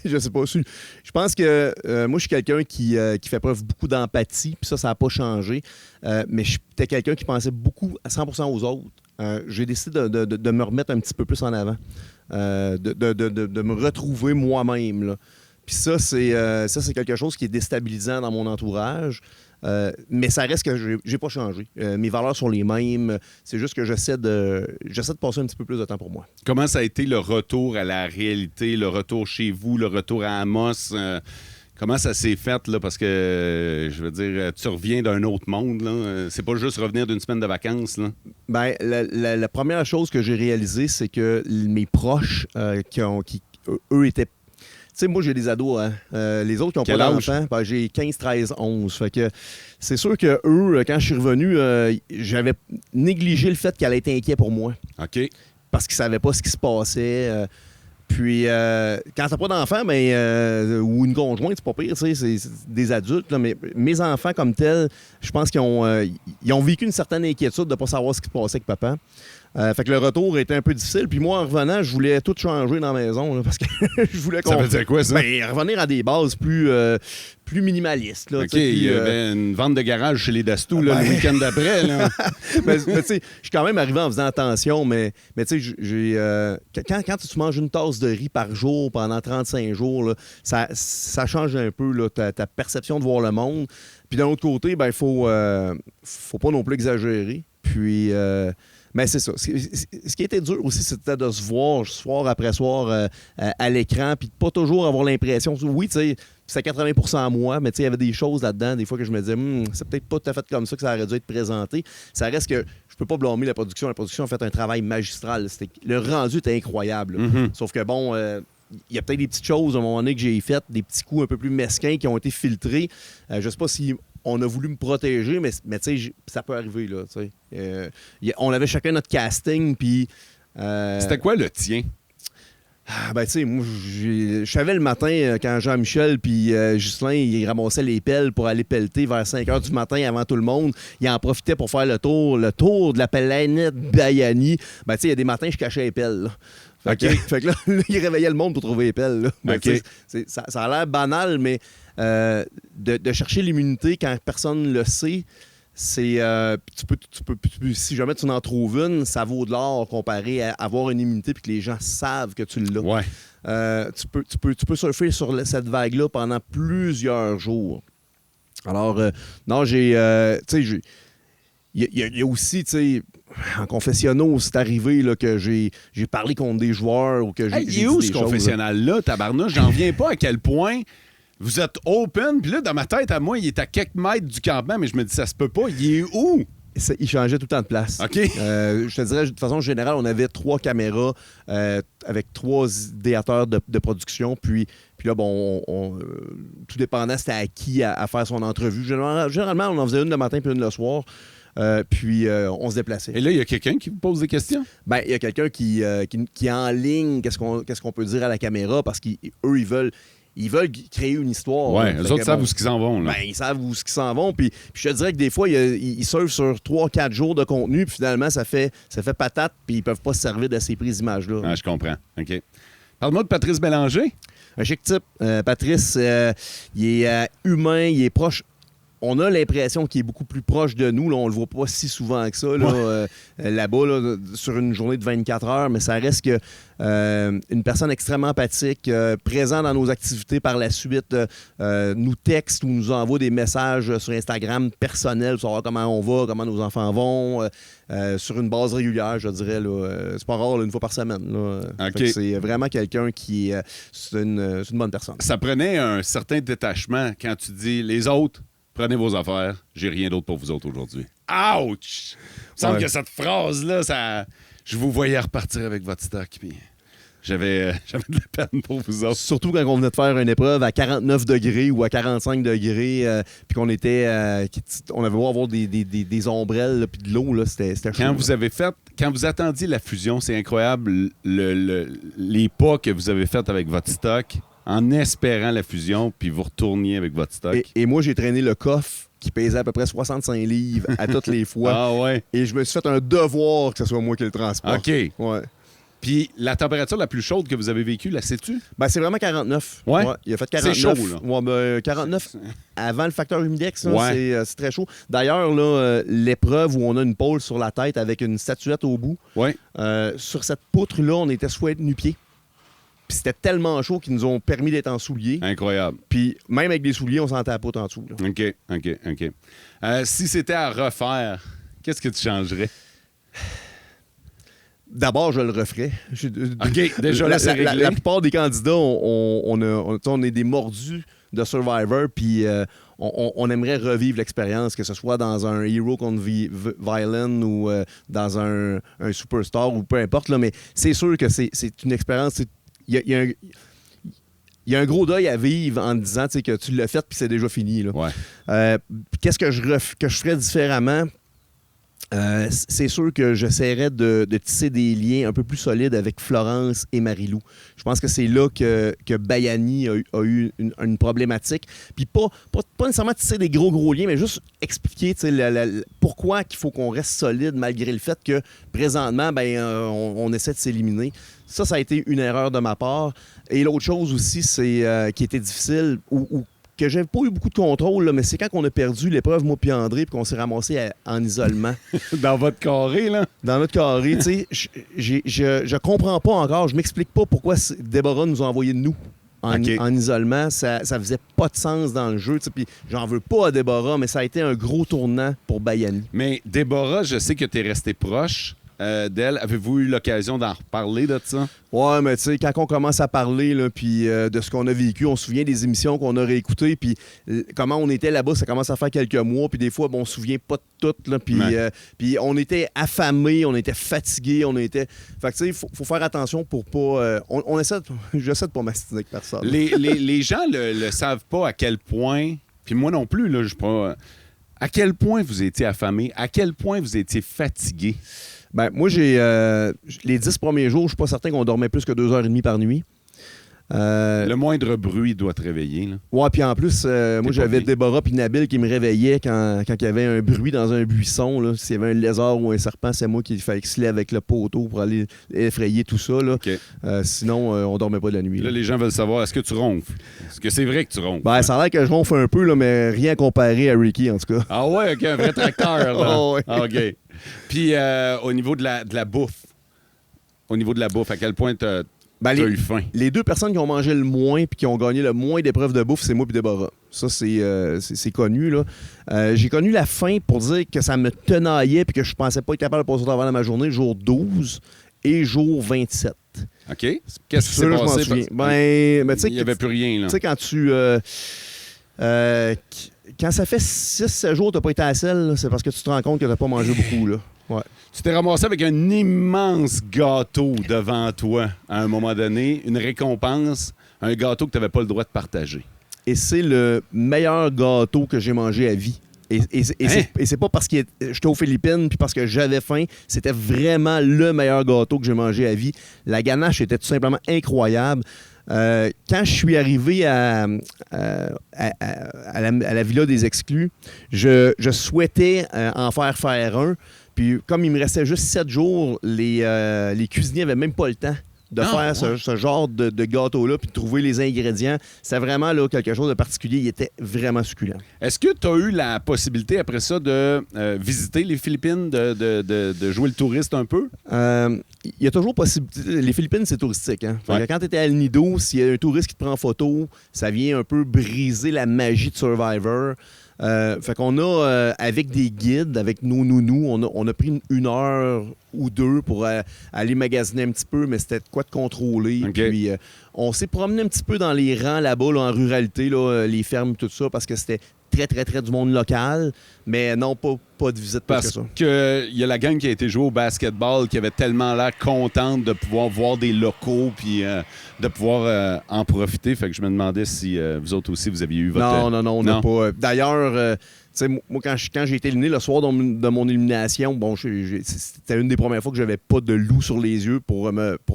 [SPEAKER 3] Je sais pas. Je pense que moi, je suis quelqu'un qui fait preuve beaucoup d'empathie, puis ça n'a pas changé. Mais j'étais quelqu'un qui pensait beaucoup à 100% aux autres. J'ai décidé de me remettre un petit peu plus en avant, de me retrouver moi-même. Là. Puis ça, c'est quelque chose qui est déstabilisant dans mon entourage. Mais ça reste que j'ai pas changé. Mes valeurs sont les mêmes. C'est juste que j'essaie de passer un petit peu plus de temps pour moi.
[SPEAKER 2] Comment ça a été le retour à la réalité, le retour chez vous, le retour à Amos? Comment ça s'est fait, là? Parce que, je veux dire, tu reviens d'un autre monde, là. C'est pas juste revenir d'une semaine de vacances, là.
[SPEAKER 3] La première chose que j'ai réalisée, c'est que mes proches, eux, étaient... Tu sais, moi, j'ai des ados, hein. Les autres qui n'ont pas d'enfants, j'ai 15, 13, 11. Fait que c'est sûr que eux, quand je suis revenu, j'avais négligé le fait qu'ils allaient être inquiets pour moi.
[SPEAKER 2] OK.
[SPEAKER 3] Parce qu'ils ne savaient pas ce qui se passait. Puis, quand t'as pas d'enfants, ou une conjointe, c'est pas pire, c'est des adultes. Là, mais mes enfants, comme tels, je pense qu'ils ont vécu une certaine inquiétude de ne pas savoir ce qui se passait avec papa. Fait que le retour était un peu difficile. Puis moi, en revenant, je voulais tout changer dans la maison là, parce que je voulais qu'on...
[SPEAKER 2] Ça veut dire quoi, ça?
[SPEAKER 3] Ben, revenir à des bases plus minimalistes. Là,
[SPEAKER 2] OK, il y avait une vente de garage chez les Dastou le week-end d'après. Là.
[SPEAKER 3] mais tu sais, je suis quand même arrivé en faisant attention, mais tu sais, quand tu manges une tasse de riz par jour pendant 35 jours, là, ça change un peu là, ta perception de voir le monde. Puis d'un autre côté, ben, faut pas non plus exagérer. Puis... mais c'est ça. Ce qui était dur aussi, c'était de se voir soir après soir à l'écran, puis de pas toujours avoir l'impression... Oui, tu sais, c'est 80% moi, mais tu sais, il y avait des choses là-dedans, des fois que je me disais, c'est peut-être pas tout à fait comme ça que ça aurait dû être présenté. Ça reste que je peux pas blâmer la production. La production a fait un travail magistral. Le rendu était incroyable. Sauf que bon... il y a peut-être des petites choses à un moment donné que j'ai faites, des petits coups un peu plus mesquins qui ont été filtrés. Je sais pas si on a voulu me protéger, mais tu sais, ça peut arriver, là, tu sais. On avait chacun notre casting, puis...
[SPEAKER 2] C'était quoi le tien?
[SPEAKER 3] Ben, tu sais, moi, je savais le matin, quand Jean-Michel puis Ghislain, ils ramassaient les pelles pour aller pelleter vers 5 h du matin avant tout le monde. Ils en profitaient pour faire le tour de la planète Bayani. Ben, tu sais, il y a des matins, je cachais les pelles, là. Fait que là, il réveillait le monde pour trouver les pelles. Là. Ben, ça a l'air banal, mais de chercher l'immunité quand personne ne le sait, c'est tu peux, si jamais tu en trouves une, ça vaut de l'or comparé à avoir une immunité puis que les gens savent que tu l'as.
[SPEAKER 2] Ouais.
[SPEAKER 3] Tu peux surfer sur cette vague-là pendant plusieurs jours. Alors, non, j'ai... tu sais, il y a aussi, tu sais... En confessionnaux, c'est arrivé là, que j'ai parlé contre des joueurs ou que j'ai
[SPEAKER 2] il est où ce confessionnal-là, tabarnouche? J'en reviens pas à quel point vous êtes open. Puis là, dans ma tête, à moi, il est à quelques mètres du campement, mais je me dis, ça se peut pas. Il est où?
[SPEAKER 3] Il changeait tout le temps de place.
[SPEAKER 2] OK.
[SPEAKER 3] Je te dirais, de façon générale, on avait 3 caméras avec 3 idéateurs de production. Puis là, bon, tout dépendant, c'était à qui à faire son entrevue. Généralement, on en faisait une le matin puis une le soir. Puis on se déplaçait.
[SPEAKER 2] Et là, il y a quelqu'un qui vous pose des questions?
[SPEAKER 3] Ben, il y a quelqu'un qui est en ligne, qu'est-ce qu'on peut dire à la caméra, parce qu'eux, ils veulent créer une histoire.
[SPEAKER 2] Oui, eux autres savent où ils s'en vont. Là.
[SPEAKER 3] Ben, ils savent où ils s'en vont. Puis je te dirais que des fois, ils surfent sur 3-4 jours de contenu, puis finalement, ça fait patate, puis ils peuvent pas se servir de ces prises d'images-là.
[SPEAKER 2] Ah, je comprends. OK. Parle-moi de Patrice Bélanger.
[SPEAKER 3] Un chic type. Patrice, il est humain, il est proche. On a l'impression qu'il est beaucoup plus proche de nous. Là, on le voit pas si souvent que ça là, là-bas, là, sur une journée de 24 heures, mais ça reste que une personne extrêmement empathique, présent dans nos activités par la suite, nous texte ou nous envoie des messages sur Instagram personnels pour savoir comment on va, comment nos enfants vont, sur une base régulière, je dirais. Là, c'est pas rare, là, une fois par semaine. Là.
[SPEAKER 2] Okay.
[SPEAKER 3] C'est vraiment quelqu'un qui c'est une bonne personne.
[SPEAKER 2] Ça prenait un certain détachement quand tu dis les autres. Prenez vos affaires, j'ai rien d'autre pour vous autres aujourd'hui. Ouch! Il me semble que cette phrase-là, ça... je vous voyais repartir avec votre stock, puis j'avais de la peine pour vous autres.
[SPEAKER 3] Surtout quand on venait de faire une épreuve à 49 degrés ou à 45 degrés, puis qu'on était... on avait beau avoir des ombrelles, puis de l'eau, là, c'était chaud.
[SPEAKER 2] Quand vous attendiez la fusion, c'est incroyable les pas que vous avez fait avec votre stock, en espérant la fusion, puis vous retourniez avec votre stock.
[SPEAKER 3] Et moi, j'ai traîné le coffre qui pesait à peu près 65 livres à toutes les fois.
[SPEAKER 2] Ah ouais?
[SPEAKER 3] Et je me suis fait un devoir que ce soit moi qui le transporte.
[SPEAKER 2] OK.
[SPEAKER 3] Ouais.
[SPEAKER 2] Puis la température la plus chaude que vous avez vécue, la sais-tu?
[SPEAKER 3] Ben, c'est vraiment 49.
[SPEAKER 2] Ouais?
[SPEAKER 3] Il a fait 49.
[SPEAKER 2] C'est chaud, là.
[SPEAKER 3] Ouais, ben, 49 avant le facteur humidex, là,
[SPEAKER 2] ouais.
[SPEAKER 3] c'est très chaud. D'ailleurs, là, l'épreuve où on a une pôle sur la tête avec une statuette au bout,
[SPEAKER 2] ouais.
[SPEAKER 3] Sur cette poutre-là, on était soit nu-pieds. Puis c'était tellement chaud qu'ils nous ont permis d'être en souliers.
[SPEAKER 2] Incroyable.
[SPEAKER 3] Puis même avec des souliers, on sentait la poutre en dessous. Là.
[SPEAKER 2] OK. Si c'était à refaire, qu'est-ce que tu changerais?
[SPEAKER 3] D'abord, je le referais.
[SPEAKER 2] OK, déjà là, c'est réglé.
[SPEAKER 3] La plupart des candidats, on est des mordus de Survivor, puis on aimerait revivre l'expérience, que ce soit dans un Hero contre Violin ou dans un Superstar ou peu importe. Là, mais c'est sûr que c'est une expérience... Il y a un gros deuil à vivre en disant que tu l'as fait puis c'est déjà fini. Là.
[SPEAKER 2] Ouais.
[SPEAKER 3] Qu'est-ce que je ferais différemment? c'est sûr que j'essaierais de tisser des liens un peu plus solides avec Florence et Marie-Lou. Je pense que c'est là que Bayani a eu une problématique. Puis pas nécessairement tisser des gros liens, mais juste expliquer pourquoi qu'il faut qu'on reste solide malgré le fait que présentement, on essaie de s'éliminer. Ça a été une erreur de ma part. Et l'autre chose aussi, c'est qui était difficile, ou que j'avais pas eu beaucoup de contrôle, là, mais c'est quand on a perdu l'épreuve, moi puis André, puis qu'on s'est ramassé en isolement.
[SPEAKER 2] Dans votre carré, là? Dans
[SPEAKER 3] notre carré, tu sais. Je comprends pas encore, je m'explique pas pourquoi Déborah nous a envoyé de nous en isolement. Ça faisait pas de sens dans le jeu. Puis j'en veux pas à Déborah, mais ça a été un gros tournant pour Bayani.
[SPEAKER 2] Mais Déborah, je sais que tu es resté proche d'elle. Avez-vous eu l'occasion d'en reparler de ça?
[SPEAKER 3] Ouais, mais tu sais, quand on commence à parler puis de ce qu'on a vécu, on se souvient des émissions qu'on a réécoutées, puis comment on était là-bas, ça commence à faire quelques mois, puis des fois, on se souvient pas de tout, puis on était affamés, on était fatigués, on était... Fait que tu sais, il faut faire attention pour pas... J'essaie de pas m'astiner avec personne.
[SPEAKER 2] Les gens le savent pas à quel point, puis moi non plus, là, je pas... À quel point vous étiez affamés, à quel point vous étiez fatigués?
[SPEAKER 3] Ben, moi, j'ai les 10 premiers jours, je suis pas certain qu'on dormait plus que 2h30 par nuit.
[SPEAKER 2] Le moindre bruit doit te réveiller. Là.
[SPEAKER 3] Ouais, puis en plus, moi, j'avais Déborah puis Nabil qui me réveillaient quand il y avait un bruit dans un buisson. Là. S'il y avait un lézard ou un serpent, c'est moi qui fallait se lève avec le poteau pour aller effrayer tout ça. Là.
[SPEAKER 2] Okay.
[SPEAKER 3] Sinon, on dormait pas de la nuit.
[SPEAKER 2] Là, les gens veulent savoir, est-ce que tu ronfles? Est-ce que c'est vrai que tu ronfles?
[SPEAKER 3] Ben, ça a l'air que je ronfle un peu, là, mais rien comparé à Ricky, en tout cas.
[SPEAKER 2] Ah ouais, OK, un vrai tracteur. Là.
[SPEAKER 3] Oh, ouais.
[SPEAKER 2] Ah, OK. Puis, au niveau de la bouffe, à quel point t'as eu faim?
[SPEAKER 3] Les deux personnes qui ont mangé le moins et qui ont gagné le moins d'épreuves de bouffe, c'est moi et Déborah. Ça, c'est connu. Là. J'ai connu la faim pour dire que ça me tenaillait et que je pensais pas être capable de passer au travers de ma journée, jour 12 et jour 27.
[SPEAKER 2] OK. Qu'est-ce qui s'est passé?
[SPEAKER 3] Mais
[SPEAKER 2] il n'y avait plus rien.
[SPEAKER 3] Tu sais, quand tu... quand ça fait 6-7 jours que tu n'as pas été à la selle, c'est parce que tu te rends compte que tu n'as pas mangé beaucoup. Là. Ouais.
[SPEAKER 2] Tu t'es ramassé avec un immense gâteau devant toi à un moment donné, une récompense, un gâteau que tu n'avais pas le droit de partager.
[SPEAKER 3] Et c'est le meilleur gâteau que j'ai mangé à vie. Et c'est pas parce que j'étais aux Philippines puis parce que j'avais faim. C'était vraiment le meilleur gâteau que j'ai mangé à vie. La ganache était tout simplement incroyable. Quand je suis arrivé à la Villa des Exclus, je souhaitais en faire un. Puis comme il me restait juste 7 jours, les cuisiniers n'avaient même pas le temps de faire ce genre de gâteau-là puis de trouver les ingrédients. C'était vraiment là, quelque chose de particulier. Il était vraiment succulent.
[SPEAKER 2] Est-ce que tu as eu la possibilité, après ça, de visiter les Philippines, de jouer le touriste un peu?
[SPEAKER 3] Il y a toujours possibilité. Les Philippines, c'est touristique. Hein? Ouais. Quand tu étais à El Nido, s'il y a un touriste qui te prend en photo, ça vient un peu briser la magie de Survivor. Fait qu'on a, avec des guides, avec nos nounous, on a pris une heure ou deux pour aller magasiner un petit peu, mais c'était de quoi de contrôler.
[SPEAKER 2] Okay.
[SPEAKER 3] Puis on s'est promené un petit peu dans les rangs là-bas, là, en ruralité, là, les fermes, tout ça, parce que c'était très, très, très du monde local, mais non, pas de visite
[SPEAKER 2] parce
[SPEAKER 3] que ça.
[SPEAKER 2] Parce qu'il y a la gang qui a été jouée au basketball qui avait tellement l'air contente de pouvoir voir des locaux puis de pouvoir en profiter. Fait que je me demandais si vous autres aussi, vous aviez eu votre...
[SPEAKER 3] Non, on n'a pas... D'ailleurs... tu sais, moi, quand j'ai été éliminé le soir de mon élimination, bon, c'était une des premières fois que j'avais pas de loup sur les yeux pour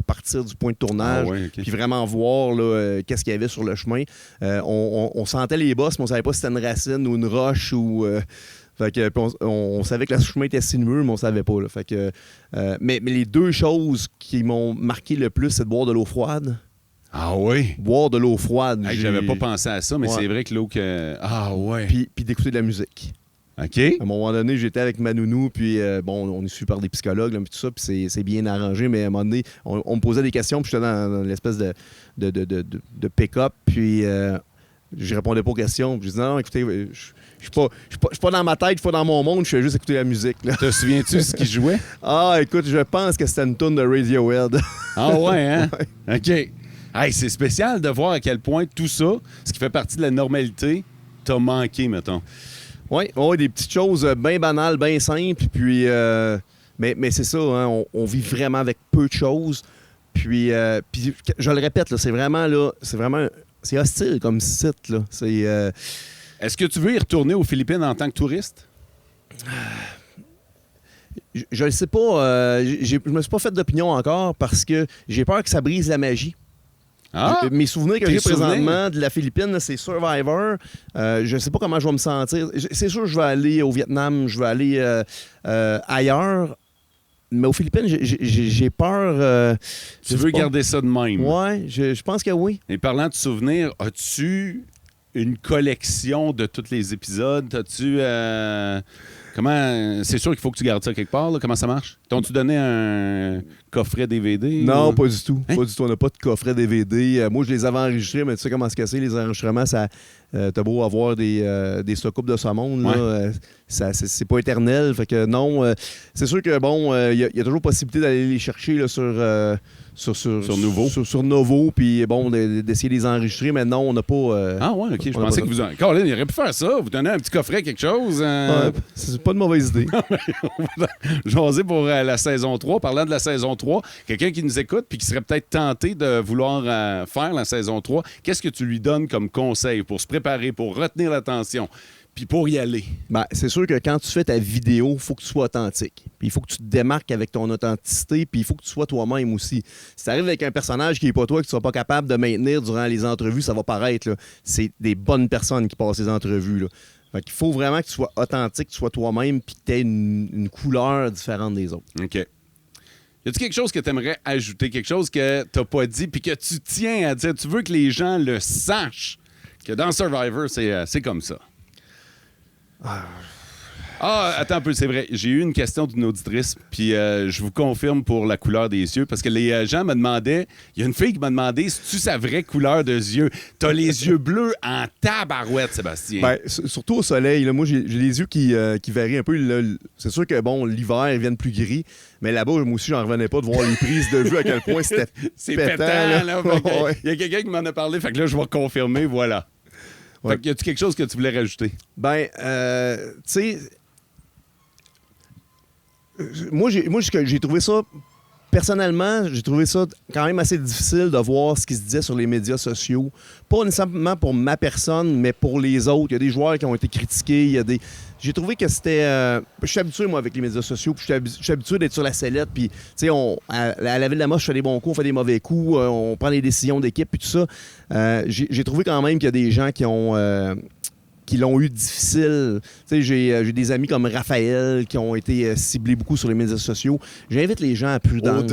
[SPEAKER 3] partir du point de tournage, puis vraiment voir là, qu'est-ce qu'il y avait sur le chemin. On sentait les bosses, mais on savait pas si c'était une racine ou une roche ou... Fait que, on savait que le chemin était sinueux, mais on savait pas. Là. Fait que, mais les deux choses qui m'ont marqué le plus, c'est de boire de l'eau froide.
[SPEAKER 2] Ah oui?
[SPEAKER 3] Boire de l'eau froide.
[SPEAKER 2] Hey, j'avais pas pensé à ça, mais c'est vrai que l'eau que... Ah ouais.
[SPEAKER 3] Puis d'écouter de la musique.
[SPEAKER 2] OK.
[SPEAKER 3] À un moment donné, j'étais avec ma nounou, puis on est suivi par des psychologues, là, puis tout ça, puis c'est bien arrangé, mais à un moment donné, on me posait des questions, puis j'étais dans l'espèce de pick-up, puis je répondais pas aux questions. Puis je disais, non, écoutez, je suis pas dans ma tête, je suis pas dans mon monde, je fais juste écouter la musique. Là.
[SPEAKER 2] Te souviens-tu de ce qu'il jouait?
[SPEAKER 3] Ah, écoute, je pense que c'était une tune de Radiohead.
[SPEAKER 2] Ah ouais, hein? Ouais. OK. Hey, c'est spécial de voir à quel point tout ça, ce qui fait partie de la normalité, t'a manqué, mettons.
[SPEAKER 3] Oui, des petites choses bien banales, bien simples. Puis, mais c'est ça, hein, on vit vraiment avec peu de choses. Puis je le répète, là, c'est hostile comme site. Là.
[SPEAKER 2] Est-ce que tu veux y retourner aux Philippines en tant que touriste?
[SPEAKER 3] Je ne sais pas. Je me suis pas fait d'opinion encore parce que j'ai peur que ça brise la magie.
[SPEAKER 2] Ah!
[SPEAKER 3] Mes souvenirs que
[SPEAKER 2] Tes
[SPEAKER 3] j'ai
[SPEAKER 2] souvenirs?
[SPEAKER 3] présentement de la Philippine, là, c'est Survivor. Je ne sais pas comment je vais me sentir. C'est sûr que je vais aller au Vietnam, je vais aller ailleurs. Mais aux Philippines, j'ai peur.
[SPEAKER 2] Tu veux garder ça de même?
[SPEAKER 3] Oui, je pense que oui.
[SPEAKER 2] Et parlant de souvenirs, as-tu une collection de tous les épisodes? As-tu... Comment... C'est sûr qu'il faut que tu gardes ça quelque part. Là. Comment ça marche? T'ont-tu donné un coffret DVD?
[SPEAKER 3] Non,
[SPEAKER 2] ou...
[SPEAKER 3] pas du tout.
[SPEAKER 2] Hein?
[SPEAKER 3] Pas du tout. On n'a pas de coffret DVD. Moi, je les avais enregistrés, mais tu sais comment se casser les enregistrements, ça. T'as beau avoir des soucoupes de ce monde, là, c'est pas éternel. Fait que non, c'est sûr que bon, il y a toujours possibilité d'aller les chercher là, sur
[SPEAKER 2] Novo.
[SPEAKER 3] Sur Novo, puis bon, d'essayer de les enregistrer, mais non, on n'a pas.
[SPEAKER 2] Ah ouais, ok. Je pensais que vous... Colin, il aurait pu faire ça. Vous donnez un petit coffret, quelque chose.
[SPEAKER 3] Ouais, c'est pas de mauvaise idée.
[SPEAKER 2] Jaser pour la saison 3. Parlant de la saison 3, quelqu'un qui nous écoute puis qui serait peut-être tenté de vouloir faire la saison 3, qu'est-ce que tu lui donnes comme conseil pour se préparer, pour retenir l'attention, puis pour y aller?
[SPEAKER 3] Ben, c'est sûr que quand tu fais ta vidéo, il faut que tu sois authentique. Puis il faut que tu te démarques avec ton authenticité, puis il faut que tu sois toi-même aussi. Si tu arrives avec un personnage qui n'est pas toi, que tu ne seras pas capable de maintenir durant les entrevues, ça va paraître. Là. C'est des bonnes personnes qui passent les entrevues. Là. Fait qu'il faut vraiment que tu sois authentique, que tu sois toi-même, puis que tu aies une couleur différente des autres.
[SPEAKER 2] OK. Y a-t-il quelque chose que tu aimerais ajouter, quelque chose que tu n'as pas dit, puis que tu tiens à dire? Tu veux que les gens le sachent, que dans Survivor, c'est comme ça. Ah, attends un peu, c'est vrai. J'ai eu une question d'une auditrice, puis je vous confirme pour la couleur des yeux, parce que les gens me demandaient, il y a une fille qui m'a demandé si tu sa vraie couleur de yeux. T'as les yeux bleus en tabarouette, Sébastien.
[SPEAKER 3] Ben, surtout au soleil. Là, moi, j'ai les yeux qui varient un peu. Là. C'est sûr que bon, l'hiver, ils viennent plus gris, mais là-bas, moi aussi, j'en revenais pas de voir les prises de vue à quel point c'était
[SPEAKER 2] c'est
[SPEAKER 3] pétant.
[SPEAKER 2] là.
[SPEAKER 3] Ouais.
[SPEAKER 2] Il y a quelqu'un qui m'en a parlé, fait que là, je vais confirmer, voilà.
[SPEAKER 3] Ouais.
[SPEAKER 2] Fait que y a-tu quelque chose que tu voulais rajouter?
[SPEAKER 3] Ben, tu sais, moi, j'ai trouvé ça, personnellement, j'ai trouvé ça quand même assez difficile de voir ce qui se disait sur les médias sociaux. Pas nécessairement pour ma personne, mais pour les autres. Il y a des joueurs qui ont été critiqués, il y a des... J'ai trouvé que c'était... je suis habitué, moi, avec les médias sociaux, puis je suis habitué d'être sur la sellette, puis, tu sais, à la Ville-de-la-Moche, je fais des bons coups, on fait des mauvais coups, on prend des décisions d'équipe, puis tout ça. J'ai trouvé quand même qu'il y a des gens qui l'ont eu difficile. Tu sais, j'ai des amis comme Raphaël qui ont été ciblés beaucoup sur les médias sociaux. J'invite les gens à prudence.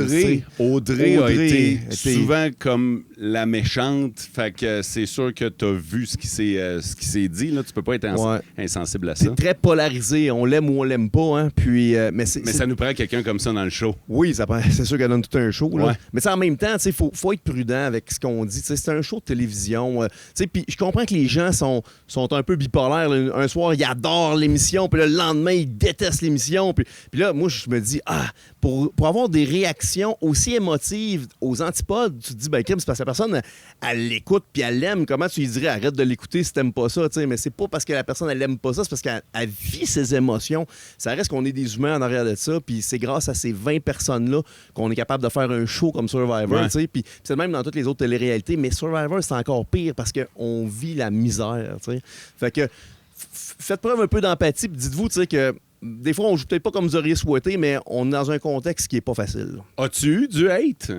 [SPEAKER 2] Audrey a été souvent comme la méchante. Fait que c'est sûr que tu as vu ce qui s'est dit. Là. Tu peux pas être insensible à ça.
[SPEAKER 3] C'est très polarisé. On l'aime ou on l'aime pas. Hein? Puis, mais
[SPEAKER 2] ça nous prend quelqu'un comme ça dans le show.
[SPEAKER 3] Oui, c'est sûr qu'elle donne tout un show. Là.
[SPEAKER 2] Ouais.
[SPEAKER 3] Mais en même temps, il faut être prudent avec ce qu'on dit. C'est un show de télévision. Puis je comprends que les gens sont un peu bipolaires. Là. Un soir, ils adorent l'émission. Puis le lendemain, ils détestent l'émission. Puis là, moi, je me dis, pour avoir des réactions aussi émotives aux antipodes, tu te dis, ben, Kim, c'est parce que la personne, elle l'écoute puis elle l'aime. Comment tu lui dirais, arrête de l'écouter si t'aimes pas ça, t'sais? Mais c'est pas parce que la personne, elle aime pas ça, c'est parce qu'elle vit ses émotions. Ça reste qu'on est des humains en arrière de ça, puis c'est grâce à ces 20 personnes-là qu'on est capable de faire un show comme Survivor, t'sais. Puis c'est même dans toutes les autres téléréalités, mais Survivor, c'est encore pire parce qu'on vit la misère, t'sais. Fait que faites preuve un peu d'empathie, puis dites-vous, tu sais, que des fois, on joue peut-être pas comme vous auriez souhaité, mais on est dans un contexte qui est pas facile.
[SPEAKER 2] As-tu eu du hate?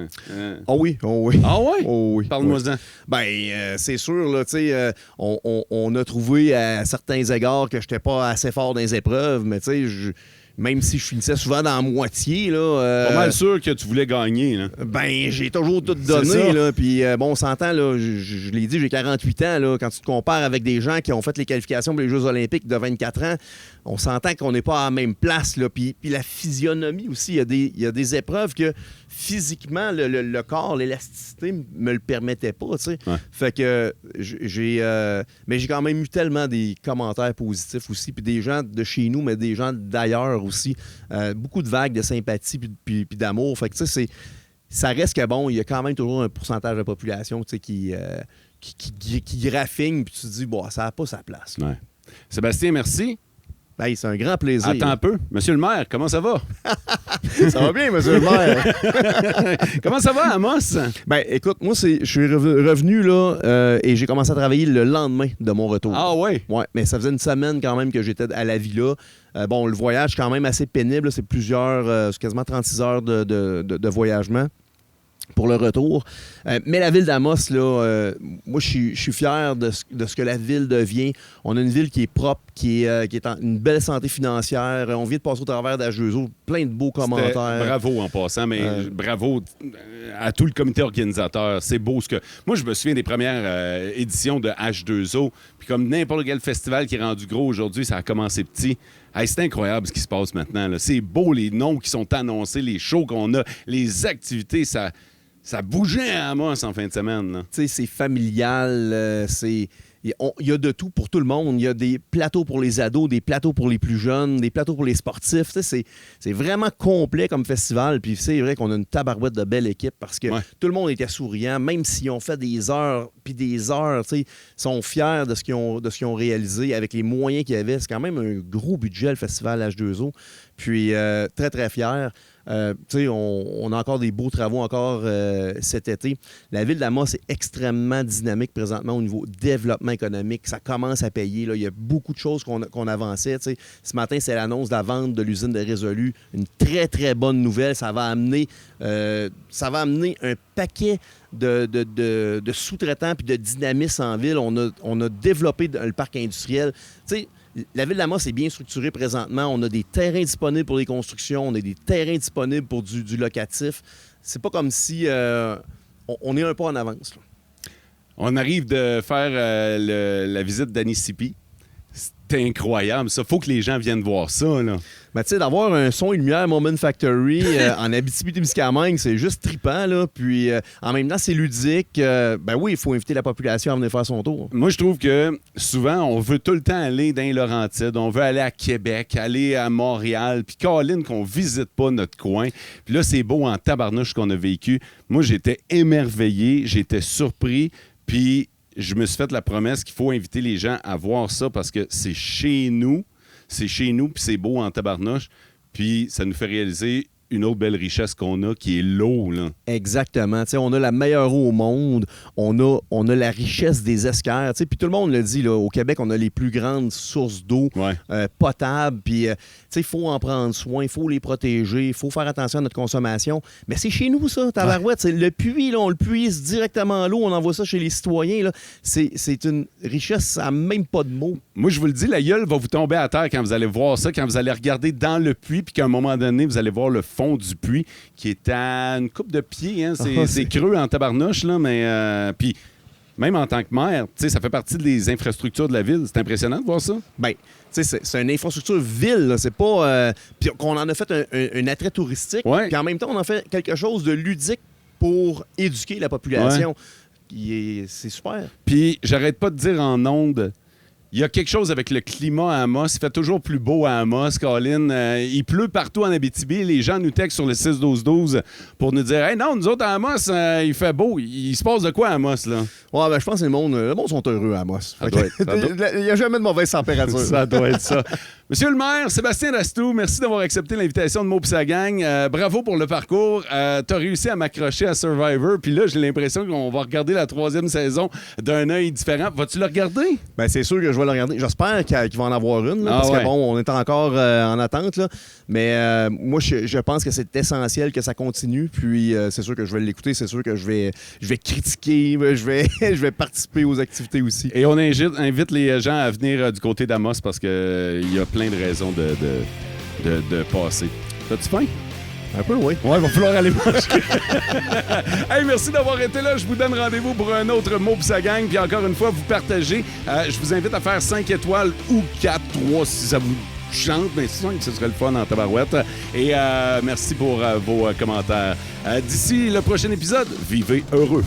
[SPEAKER 3] Oh oui.
[SPEAKER 2] Ah ouais?
[SPEAKER 3] Oh oui.
[SPEAKER 2] Parle-moi-en.
[SPEAKER 3] Ben, c'est sûr, là, tu sais, on a trouvé à certains égards que j'étais pas assez fort dans les épreuves, mais tu sais, même si je finissais souvent dans la moitié, là...
[SPEAKER 2] Pas mal sûr que tu voulais gagner, là.
[SPEAKER 3] Ben, j'ai toujours tout donné, là. Puis, bon, on s'entend, là, je l'ai dit, j'ai 48 ans, là. Quand tu te compares avec des gens qui ont fait les qualifications pour les Jeux olympiques de 24 ans, on s'entend qu'on n'est pas à la même place, là. Puis la physionomie aussi, il y a des épreuves que physiquement, le corps, l'élasticité me le permettait pas, tu sais.
[SPEAKER 2] Ouais.
[SPEAKER 3] Fait que mais j'ai quand même eu tellement des commentaires positifs aussi, puis des gens de chez nous, mais des gens d'ailleurs aussi. Beaucoup de vagues de sympathie puis d'amour. Fait que, tu sais, ça reste que bon, il y a quand même toujours un pourcentage de la population, tu sais, qui graffigne, puis tu te dis, bon, ça n'a pas sa place.
[SPEAKER 2] Ouais. Sébastien, merci.
[SPEAKER 3] Ben, c'est un grand plaisir.
[SPEAKER 2] Attends un peu. Monsieur le maire, comment ça va?
[SPEAKER 3] Ça va bien, monsieur le maire.
[SPEAKER 2] Comment ça va, Amos?
[SPEAKER 3] Ben, écoute, moi, je suis revenu là et j'ai commencé à travailler le lendemain de mon retour.
[SPEAKER 2] Ah ouais?
[SPEAKER 3] Ouais, mais ça faisait une semaine quand même que j'étais à la villa. Bon, le voyage, quand même assez pénible. Là. C'est c'est quasiment 36 heures de voyagement pour le retour. Mais la ville d'Amos, là, moi, je suis fier de ce que la ville devient. On a une ville qui est propre, qui est en une belle santé financière. On vient de passer au travers d'H2O, plein de beaux commentaires.
[SPEAKER 2] Bravo en passant, mais bravo à tout le comité organisateur. C'est beau ce que... Moi, je me souviens des premières éditions de H2O, puis comme n'importe quel festival qui est rendu gros aujourd'hui, ça a commencé petit. Hey, c'est incroyable ce qui se passe maintenant. Là. C'est beau les noms qui sont annoncés, les shows qu'on a, les activités, ça bougeait à Amos en fin de semaine.
[SPEAKER 3] Tu sais, c'est familial, il y a de tout pour tout le monde. Il y a des plateaux pour les ados, des plateaux pour les plus jeunes, des plateaux pour les sportifs. Tu sais, c'est vraiment complet comme festival. Puis c'est vrai qu'on a une tabarouette de belle équipe parce que tout le monde était souriant, même s'ils ont fait des heures puis des heures. Tu sais, ils sont fiers de ce qu'ils ont réalisé avec les moyens qu'il y avait. C'est quand même un gros budget, le festival H2O. Puis très, très fiers. On a encore des beaux travaux encore cet été. La ville d'Amos est extrêmement dynamique présentement au niveau développement économique. Ça commence à payer. Là. Il y a beaucoup de choses qu'on avançait. T'sais. Ce matin, c'est l'annonce de la vente de l'usine de Résolu. Une très, très bonne nouvelle. Ça va amener un paquet de sous-traitants puis de dynamisme en ville. On a développé le parc industriel. T'sais, la ville d'Amos est bien structurée présentement. On a des terrains disponibles pour les constructions. On a des terrains disponibles pour du locatif. C'est pas comme si on est un pas en avance. Là.
[SPEAKER 2] On arrive de faire la visite d'Anisipi. C'est incroyable, ça. Faut que les gens viennent voir ça, là.
[SPEAKER 3] Ben, tu sais, d'avoir un son et lumière Moment Factory en Abitibi-Témiscamingue, c'est juste trippant, là. Puis, en même temps, c'est ludique. Ben oui, il faut inviter la population à venir faire son tour.
[SPEAKER 2] Moi, je trouve que souvent, on veut tout le temps aller dans les Laurentides, on veut aller à Québec, aller à Montréal, puis Caroline, qu'on visite pas notre coin. Puis là, c'est beau en tabarnouche qu'on a vécu. Moi, j'étais émerveillé, j'étais surpris, puis je me suis fait la promesse qu'il faut inviter les gens à voir ça parce que c'est chez nous, puis c'est beau en tabarnouche, puis ça nous fait réaliser une autre belle richesse qu'on a, qui est l'eau, là.
[SPEAKER 3] Exactement. T'sais, on a la meilleure eau au monde. On a la richesse des esquerres. Puis tout le monde le dit, là, au Québec, on a les plus grandes sources d'eau potables. Puis il faut en prendre soin, il faut les protéger, il faut faire attention à notre consommation. Mais c'est chez nous, ça, tabarouette. Le puits, là, on le puise directement à l'eau, on envoie ça chez les citoyens. Là. C'est une richesse, ça n'a même pas de mots.
[SPEAKER 2] Moi, je vous le dis, la gueule va vous tomber à terre quand vous allez voir ça, quand vous allez regarder dans le puits, puis qu'à un moment donné, vous allez voir le fond du puits qui est à une coupe de pied. Hein. C'est creux en tabarnouche, là, mais puis même en tant que maire, ça fait partie des infrastructures de la ville. C'est impressionnant de voir ça.
[SPEAKER 3] Bien, c'est une infrastructure ville. Là. C'est pas... puis qu'on en a fait un attrait touristique.
[SPEAKER 2] Ouais.
[SPEAKER 3] Puis en même temps, on en fait quelque chose de ludique pour éduquer la population. Ouais. C'est super.
[SPEAKER 2] Puis j'arrête pas de dire en ondes... Il y a quelque chose avec le climat à Amos. Il fait toujours plus beau à Amos, Colin. Il pleut partout en Abitibi. Les gens nous textent sur le 6-12-12 pour nous dire « Hey, non, nous autres, à Amos, il fait beau. Il se passe de quoi à Amos, là? »
[SPEAKER 3] Ouais, ben, je pense que le monde sont heureux à Amos. Il n'y a jamais de mauvaise température.
[SPEAKER 2] Ça doit être ça. Monsieur le maire, Sébastien Dastou, merci d'avoir accepté l'invitation de Mo pis sa gang. Bravo pour le parcours. T'as réussi à m'accrocher à Survivor. Puis là, j'ai l'impression qu'on va regarder la 3e saison d'un œil différent. Vas-tu le regarder?
[SPEAKER 3] Ben, c'est sûr que je vais le regarder. J'espère qu'il va en avoir une. Là, parce que bon, on est encore en attente. Là. Mais moi, je pense que c'est essentiel que ça continue. Puis c'est sûr que je vais l'écouter. C'est sûr que je vais critiquer. Je vais participer aux activités aussi.
[SPEAKER 2] Et on invite les gens à venir du côté d'Amos parce qu'il y a plein de raisons de passer. T'as-tu faim?
[SPEAKER 3] Un peu, oui.
[SPEAKER 2] Ouais, il va falloir aller manger. Hey, merci d'avoir été là. Je vous donne rendez-vous pour un autre Mo pis sa gang. Puis encore une fois, vous partagez. Je vous invite à faire 5 étoiles ou 4, 3 si ça vous chante. Mais 5, ce serait le fun en tabarouette. Et merci pour vos commentaires. D'ici le prochain épisode, vivez heureux.